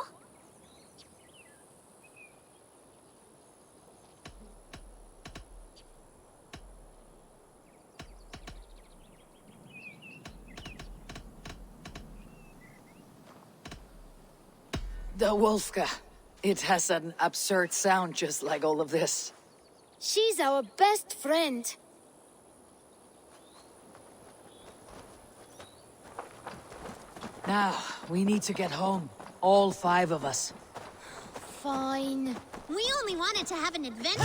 The Wolfka. It has an absurd sound just like all of this. She's our best friend. Now, we need to get home. All 5 of us. Fine. We only wanted to have an adventure.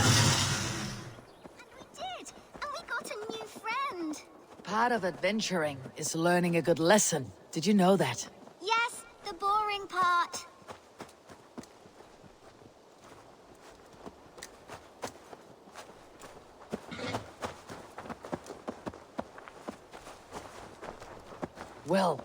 And we did. And we got a new friend. Part of adventuring is learning a good lesson. Did you know that? Yes, the boring part. Well,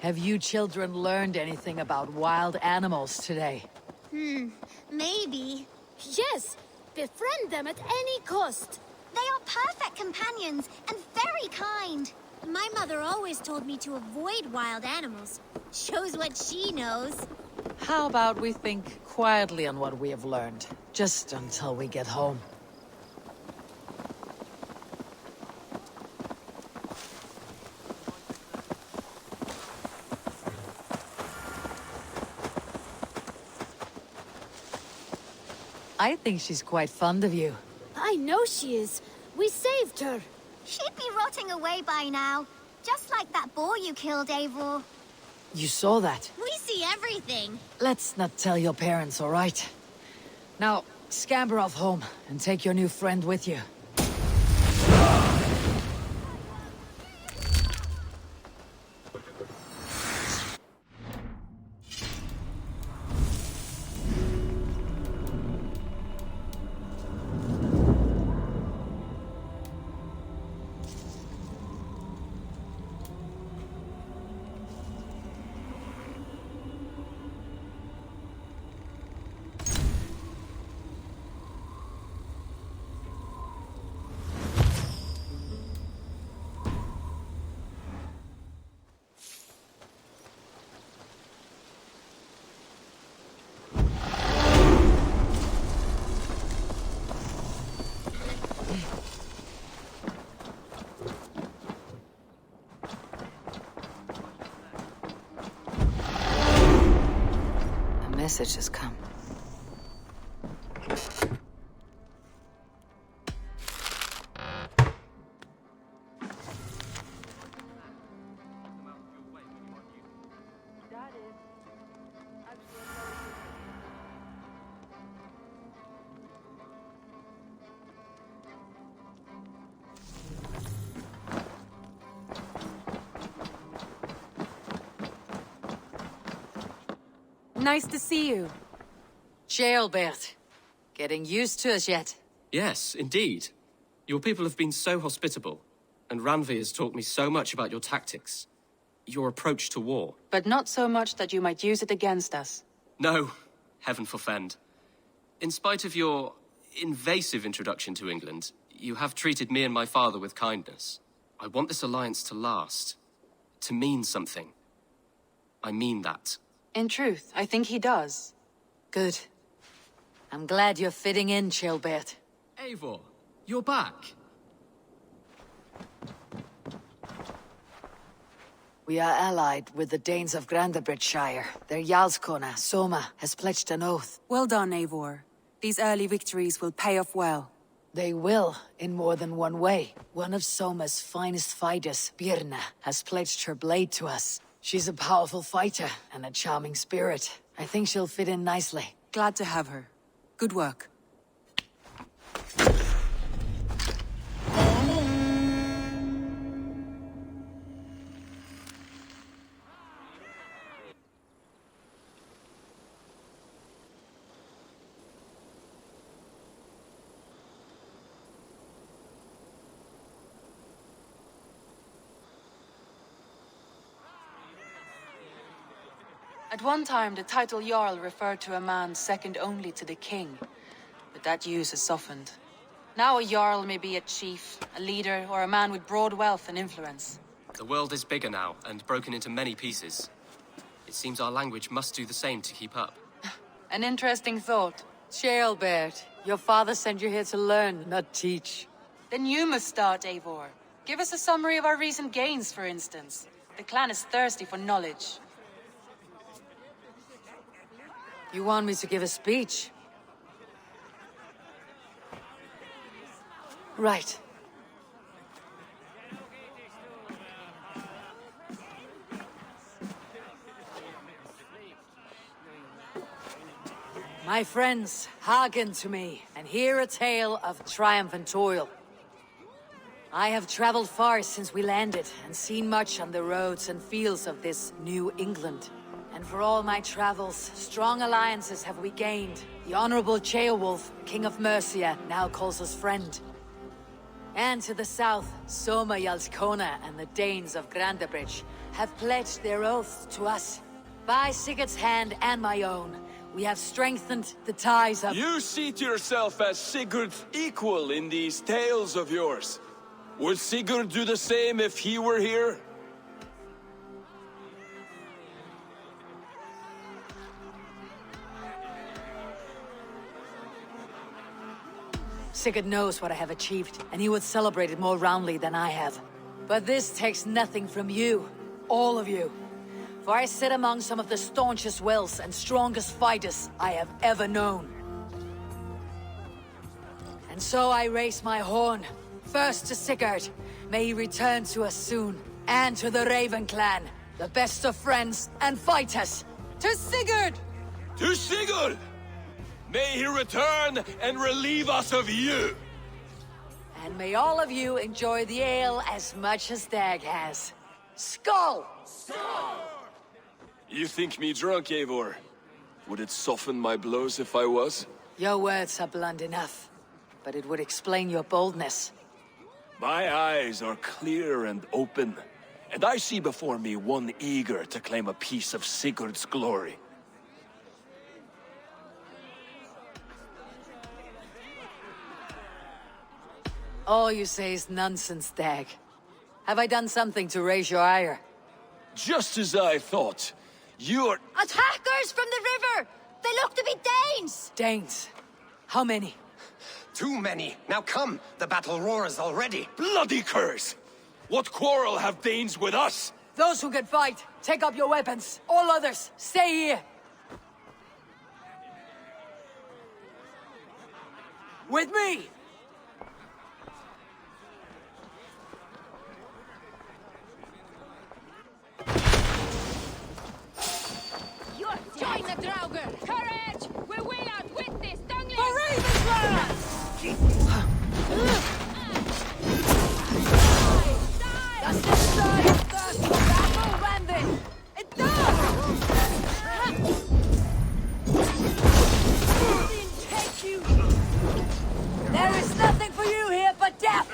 have you children learned anything about wild animals today? Maybe. Yes, befriend them at any cost. They are perfect companions and very kind. My mother always told me to avoid wild animals. Shows what she knows. How about we think quietly on what we have learned, just until we get home? I think she's quite fond of you. I know she is. We saved her. She'd be rotting away by now. Just like that boar you killed, Eivor. You saw that? We see everything. Let's not tell your parents, all right? Now, scamper off home and take your new friend with you. Message has come. Nice to see you. Ceolbert. Getting used to us yet? Yes, indeed. Your people have been so hospitable, and Randvi has taught me so much about your tactics, your approach to war. But not so much that you might use it against us. No, heaven forfend. In spite of your invasive introduction to England, you have treated me and my father with kindness. I want this alliance to last, to mean something. I mean that. In truth, I think he does. Good. I'm glad you're fitting in, Ceolbert. Eivor, you're back. We are allied with the Danes of Grandabridgeshire. Their Jarlskona, Soma, has pledged an oath. Well done, Eivor. These early victories will pay off well. They will, in more than one way. One of Soma's finest fighters, Birna, has pledged her blade to us. She's a powerful fighter and a charming spirit. I think she'll fit in nicely. Glad to have her. Good work. At one time, the title Jarl referred to a man second only to the king, but that use has softened. Now a Jarl may be a chief, a leader, or a man with broad wealth and influence. The world is bigger now, and broken into many pieces. It seems our language must do the same to keep up. An interesting thought. Ceolbert, your father sent you here to learn, not teach. Then you must start, Eivor. Give us a summary of our recent gains, for instance. The clan is thirsty for knowledge. You want me to give a speech? Right. My friends, hearken to me, and hear a tale of triumph and toil. I have traveled far since we landed, and seen much on the roads and fields of this New England. And for all my travels, strong alliances have we gained. The Honorable Ceolwulf, King of Mercia, now calls us friend. And to the south, Soma Jarlskona and the Danes of Grandabridge have pledged their oaths to us. By Sigurd's hand and my own, we have strengthened the ties of— You seat yourself as Sigurd's equal in these tales of yours. Would Sigurd do the same if he were here? Sigurd knows what I have achieved, and he would celebrate it more roundly than I have. But this takes nothing from you, all of you. For I sit among some of the staunchest wills and strongest fighters I have ever known. And so I raise my horn, first to Sigurd. May he return to us soon. And to the Raven clan, the best of friends and fighters. To Sigurd! To Sigurd! May he return and relieve us of you! And may all of you enjoy the ale as much as Dag has. Skull! You think me drunk, Eivor? Would it soften my blows if I was? Your words are blunt enough, but it would explain your boldness. My eyes are clear and open, and I see before me one eager to claim a piece of Sigurd's glory. All you say is nonsense, Dag. Have I done something to raise your ire? Just as I thought. You're... Attackers from the river! They look to be Danes! Danes? How many? Too many. Now come, the battle roars already. Bloody curse! What quarrel have Danes with us? Those who can fight, take up your weapons. All others, stay here. With me! Join the Draugr! Courage! We will outwit this Dungling! For Ravensland! Does this side thirst for battle, Randin? It does! Take you! There is nothing for you here but death!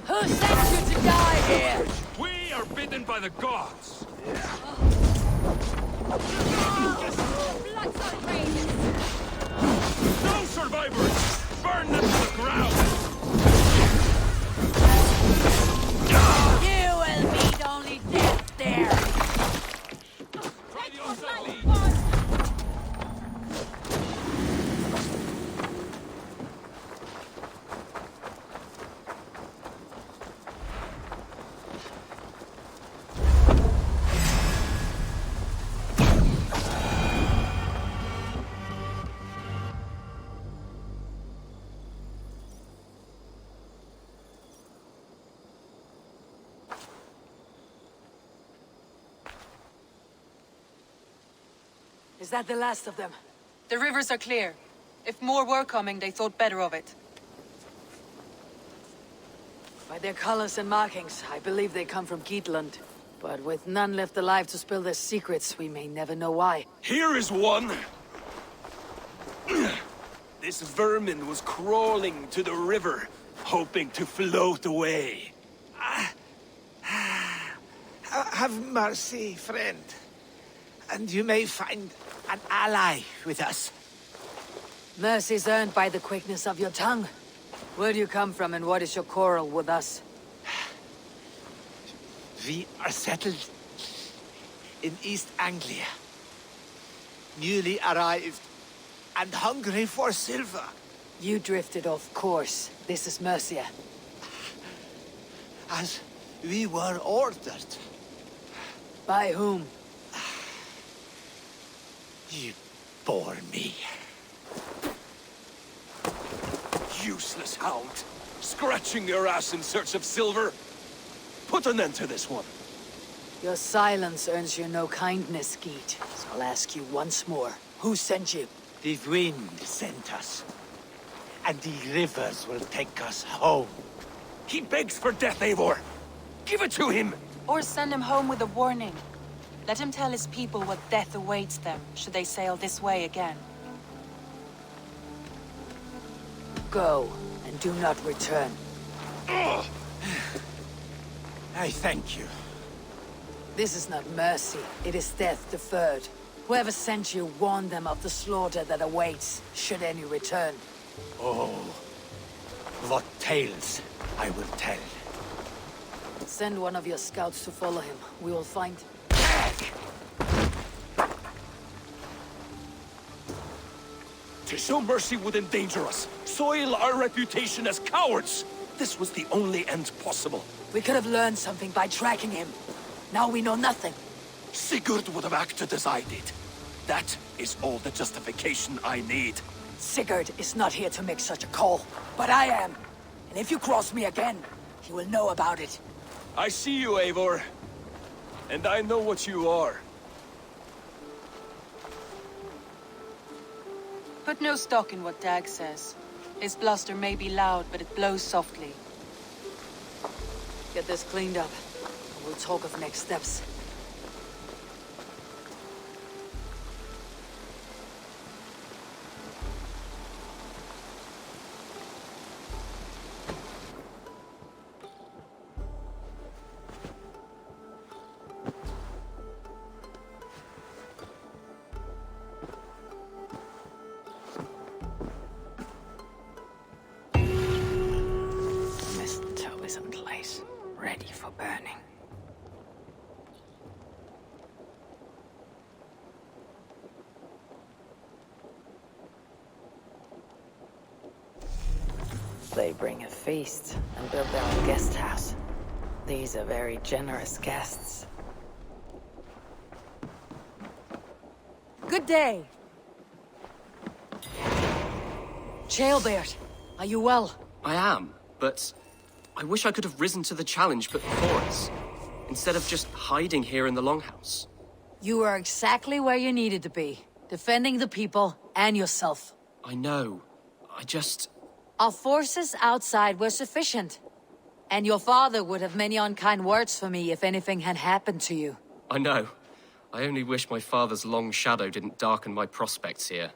Who sent you to die here? We are bidden by the gods! No survivors! Burn them to the ground! You will meet only death there! Is that the last of them? The rivers are clear. If more were coming, they thought better of it. By their colors and markings, I believe they come from Geatland. But with none left alive to spill their secrets, we may never know why. Here is one! This vermin was crawling to the river, hoping to float away. Have mercy, friend. And you may find an ally with us. Mercy's earned by the quickness of your tongue. Where do you come from and what is your quarrel with us? We are settled in East Anglia. Newly arrived and hungry for silver. You drifted off course. This is Mercia. As we were ordered. By whom? You bore me. Useless hound! Scratching your ass in search of silver! Put an end to this one! Your silence earns you no kindness, Geet. So I'll ask you once more. Who sent you? The wind sent us. And the rivers will take us home. He begs for death, Eivor! Give it to him! Or send him home with a warning. Let him tell his people what death awaits them, should they sail this way again. Go, and do not return. I thank you. This is not mercy, it is death deferred. Whoever sent you warned them of the slaughter that awaits, should any return. Oh, What tales I will tell. Send one of your scouts to follow him. We will find... To show mercy would endanger us, soil our reputation as cowards. This was the only end possible. We could have learned something by tracking him. Now we know nothing. Sigurd would have acted as I did. That is all the justification I need. Sigurd is not here to make such a call, but I am. And if you cross me again, he will know about it. I see you, Eivor. And I know what you are. Put no stock in what Dag says. His bluster may be loud, but it blows softly. Get this cleaned up, and we'll talk of next steps. Mistletoe is in place, ready for burning. They bring a feast and build their own guest house. These are very generous guests. Good day. Jailbird, are you well? I am, but I wish I could have risen to the challenge put before us, instead of just hiding here in the Longhouse. You were exactly where you needed to be, defending the people and yourself. I know. I just... Our forces outside were sufficient. And your father would have many unkind words for me if anything had happened to you. I know. I only wish my father's long shadow didn't darken my prospects here.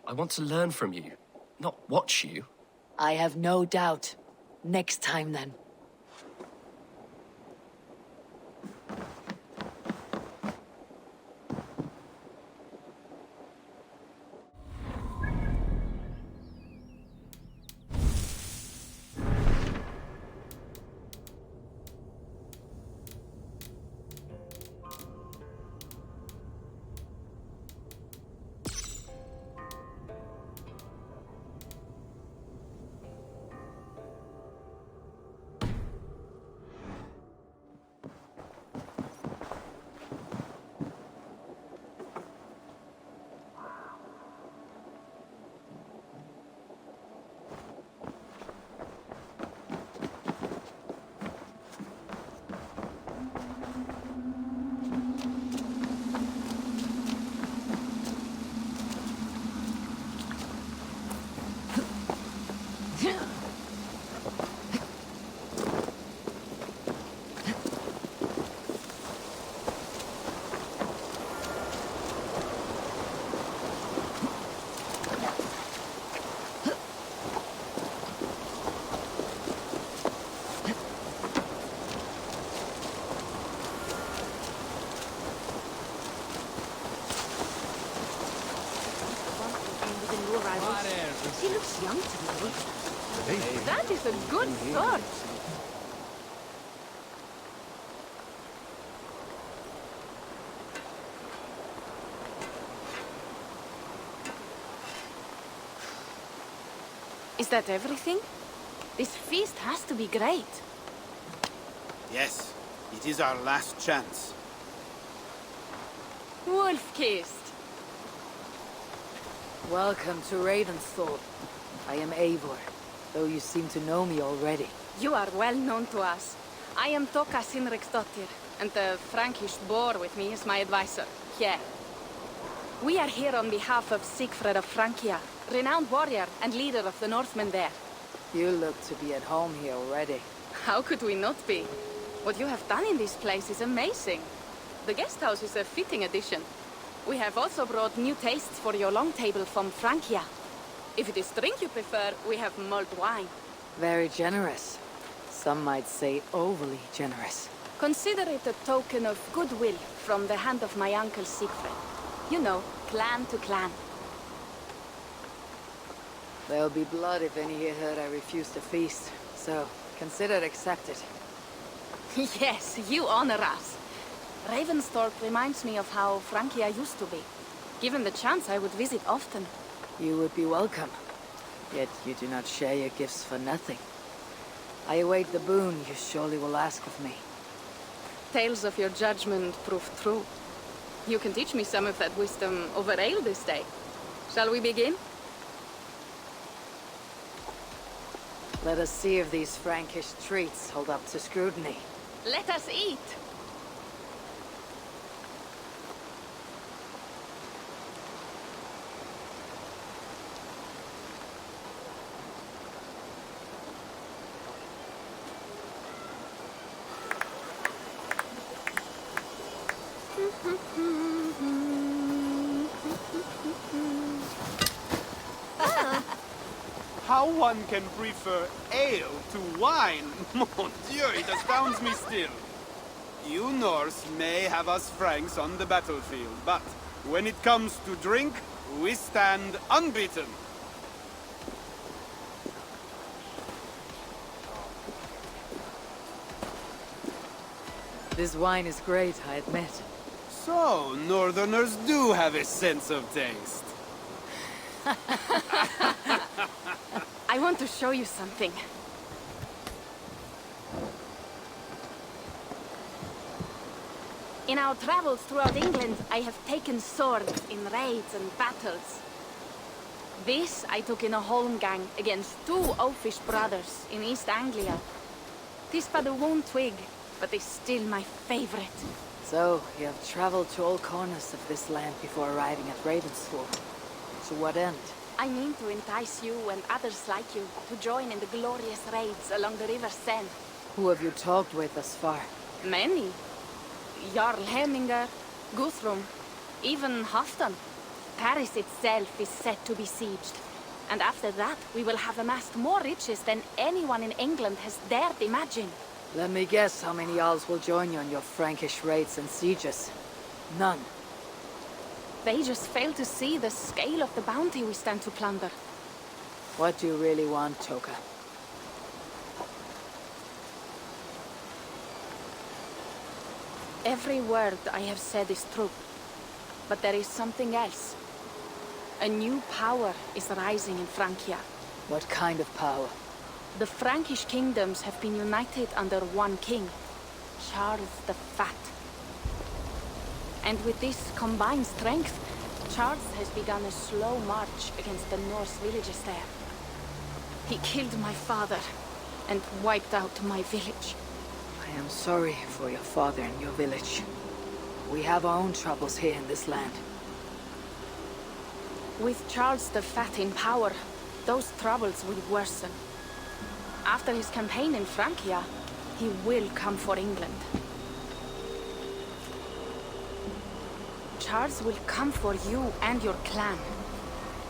I want to learn from you, not watch you. I have no doubt. Next time, then. He looks young to me. That is a good sword. Is that everything? This feast has to be great. Yes, it is our last chance. Wolf-kissed. Welcome to Ravensthorpe. I am Eivor, though you seem to know me already. You are well known to us. I am Toka Sinriksdottir, and the Frankish boar with me is my advisor, Kjær. We are here on behalf of Sigfred of Francia, renowned warrior and leader of the Northmen there. You look to be at home here already. How could we not be? What you have done in this place is amazing. The guest house is a fitting addition. We have also brought new tastes for your long table from Francia. If it is drink you prefer, we have mulled wine. Very generous. Some might say overly generous. Consider it a token of goodwill from the hand of my uncle Sigfred. You know, clan to clan. There'll be blood if any here heard I refuse to feast, so consider it accepted. Yes, you honor us. Ravensthorpe reminds me of how Francia used to be. Given the chance, I would visit often. You would be welcome. Yet you do not share your gifts for nothing. I await the boon you surely will ask of me. Tales of your judgment prove true. You can teach me some of that wisdom over ale this day. Shall we begin? Let us see if these Frankish treats hold up to scrutiny. Let us eat! How one can prefer ale to wine? Mon Dieu, it astounds me still. You Norse may have us Franks on the battlefield, but when it comes to drink, we stand unbeaten. This wine is great, I admit. So, Northerners do have a sense of taste. I want to show you something. In our travels throughout England, I have taken swords in raids and battles. This I took in a holmgang against 2 oafish brothers in East Anglia. 'Tis but a worn twig, but is still my favorite. So, you have traveled to all corners of this land before arriving at Ravensthorpe. To what end? I mean to entice you and others like you to join in the glorious raids along the River Seine. Who have you talked with thus far? Many. Jarl Hemminger, Guthrum, even Halfdan. Paris itself is set to be besieged. And after that, we will have amassed more riches than anyone in England has dared imagine. Let me guess how many Jarls will join you on your Frankish raids and sieges. None. They just fail to see the scale of the bounty we stand to plunder. What do you really want, Toka? Every word I have said is true. But there is something else. A new power is rising in Francia. What kind of power? The Frankish kingdoms have been united under one king, Charles the Fat. And with this combined strength, Charles has begun a slow march against the Norse villages there. He killed my father and wiped out my village. I am sorry for your father and your village. We have our own troubles here in this land. With Charles the Fat in power, those troubles will worsen. After his campaign in Francia, he will come for England. Charles will come for you and your clan.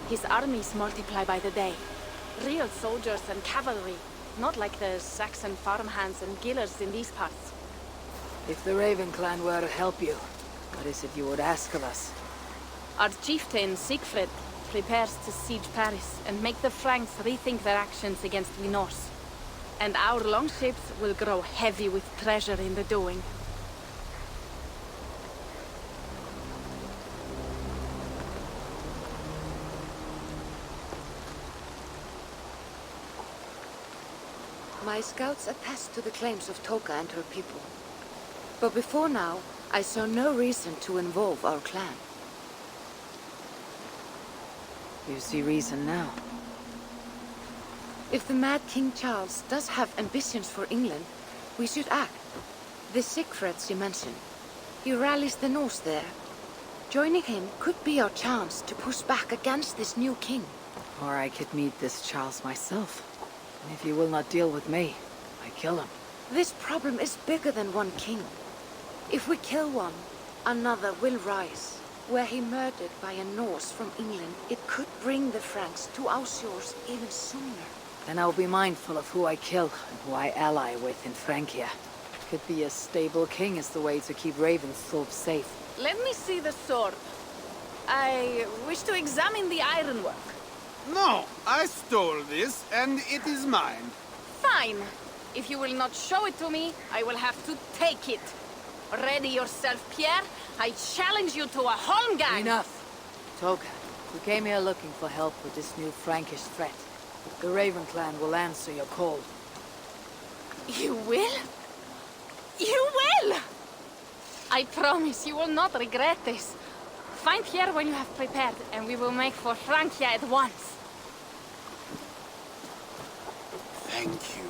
His armies multiply by the day. Real soldiers and cavalry, not like the Saxon farmhands and gillers in these parts. If the Raven clan were to help you, what is it you would ask of us? Our chieftain, Siegfried, prepares to siege Paris and make the Franks rethink their actions against the Norse. And our longships will grow heavy with treasure in the doing. My scouts attest to the claims of Toka and her people. But before now, I saw no reason to involve our clan. You see reason now. If the mad King Charles does have ambitions for England, we should act. The Siegfrieds you mentioned, he rallies the Norse there. Joining him could be our chance to push back against this new king. Or I could meet this Charles myself. And if he will not deal with me, I kill him. This problem is bigger than one king. If we kill one, another will rise. Were he murdered by a Norse from England, it could bring the Franks to our shores even sooner. Then I'll be mindful of who I kill and who I ally with in Francia. Could be a stable king is the way to keep Ravensthorpe safe. Let me see the sword. I wish to examine the ironwork. No, I stole this, and it is mine. Fine. If you will not show it to me, I will have to take it. Ready yourself, Pierre. I challenge you to a holmgang. Enough. Toka, we came here looking for help with this new Frankish threat. The Raven clan will answer your call. You will? You will! I promise you will not regret this. Find Pierre when you have prepared, and we will make for Francia at once. Thank you.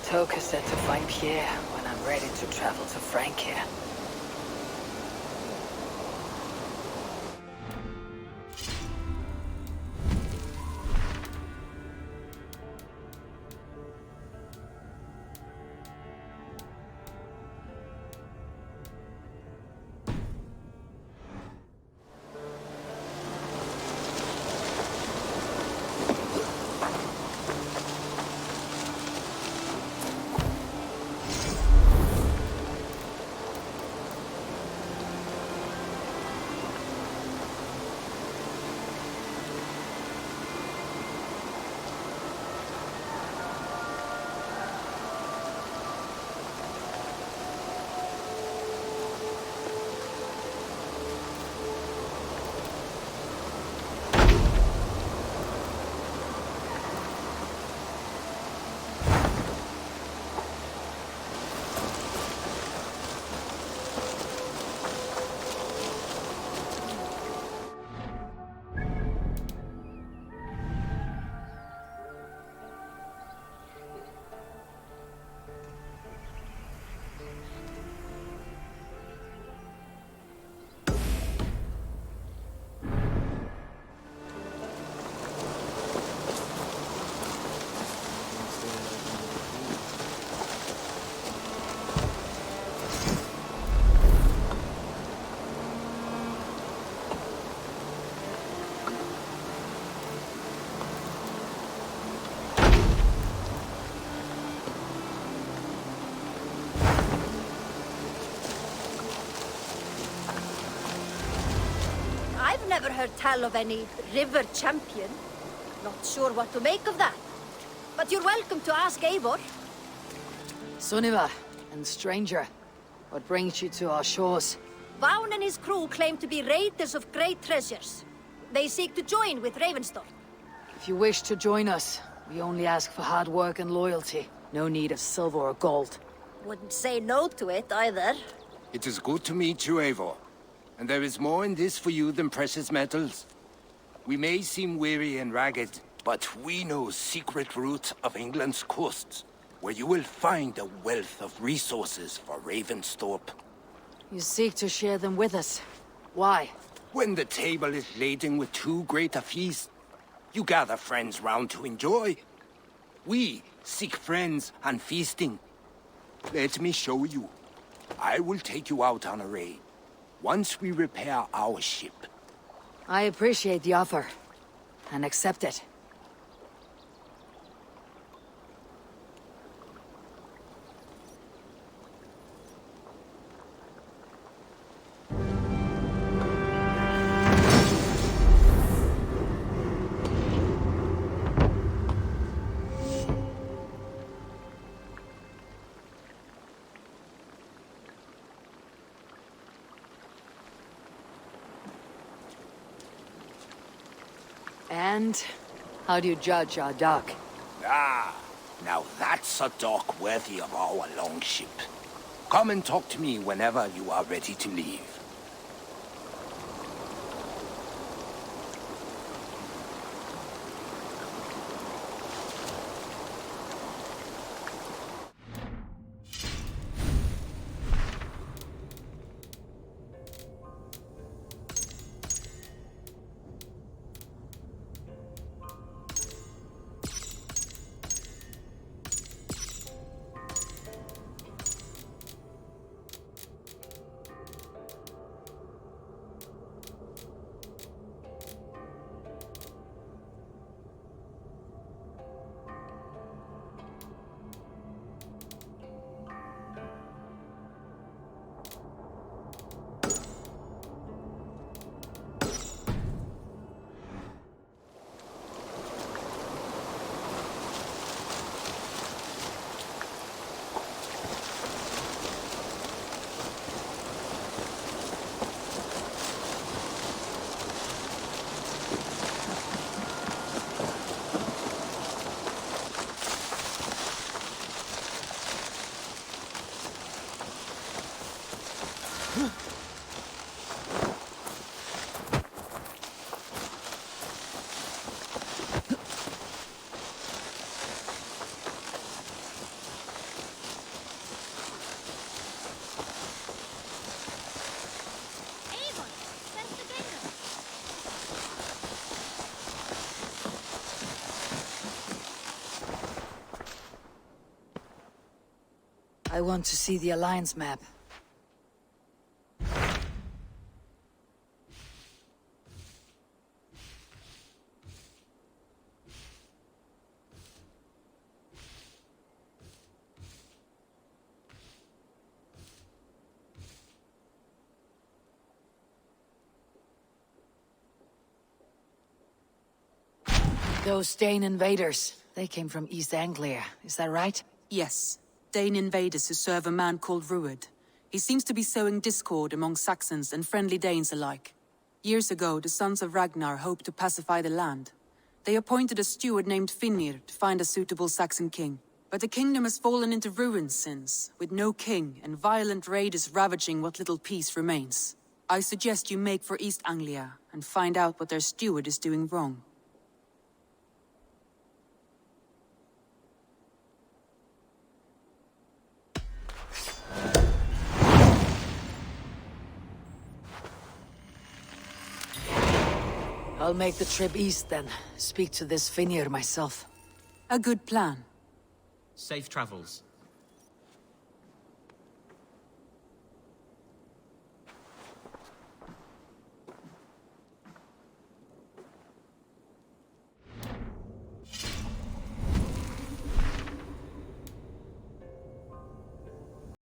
Toka said to find Pierre when I'm ready to travel to Francia. I've never heard tell of any river champion. Not sure what to make of that. But you're welcome to ask Eivor. Sunniva and stranger, what brings you to our shores? Vaun and his crew claim to be raiders of great treasures. They seek to join with Ravenstorm. If you wish to join us, we only ask for hard work and loyalty. No need of silver or gold. Wouldn't say no to it, either. It is good to meet you, Eivor. And there is more in this for you than precious metals. We may seem weary and ragged, but we know secret route of England's coasts, where you will find a wealth of resources for Ravensthorpe. You seek to share them with us. Why? When the table is laden with too great a feast, you gather friends round to enjoy. We seek friends and feasting. Let me show you. I will take you out on a raid, once we repair our ship. I appreciate the offer, and accept it. And how do you judge our dock? Ah, now that's a dock worthy of our longship. Come and talk to me whenever you are ready to leave. I want to see the Alliance map. Those Dane invaders, they came from East Anglia, is that right? Yes. Dane invaders who serve a man called Rued. He seems to be sowing discord among Saxons and friendly Danes alike. Years ago, the sons of Ragnar hoped to pacify the land. They appointed a steward named Finnir to find a suitable Saxon king. But the kingdom has fallen into ruins since, with no king and violent raiders ravaging what little peace remains. I suggest you make for East Anglia and find out what their steward is doing wrong. I'll make the trip east then. Speak to this Finnir myself. A good plan. Safe travels.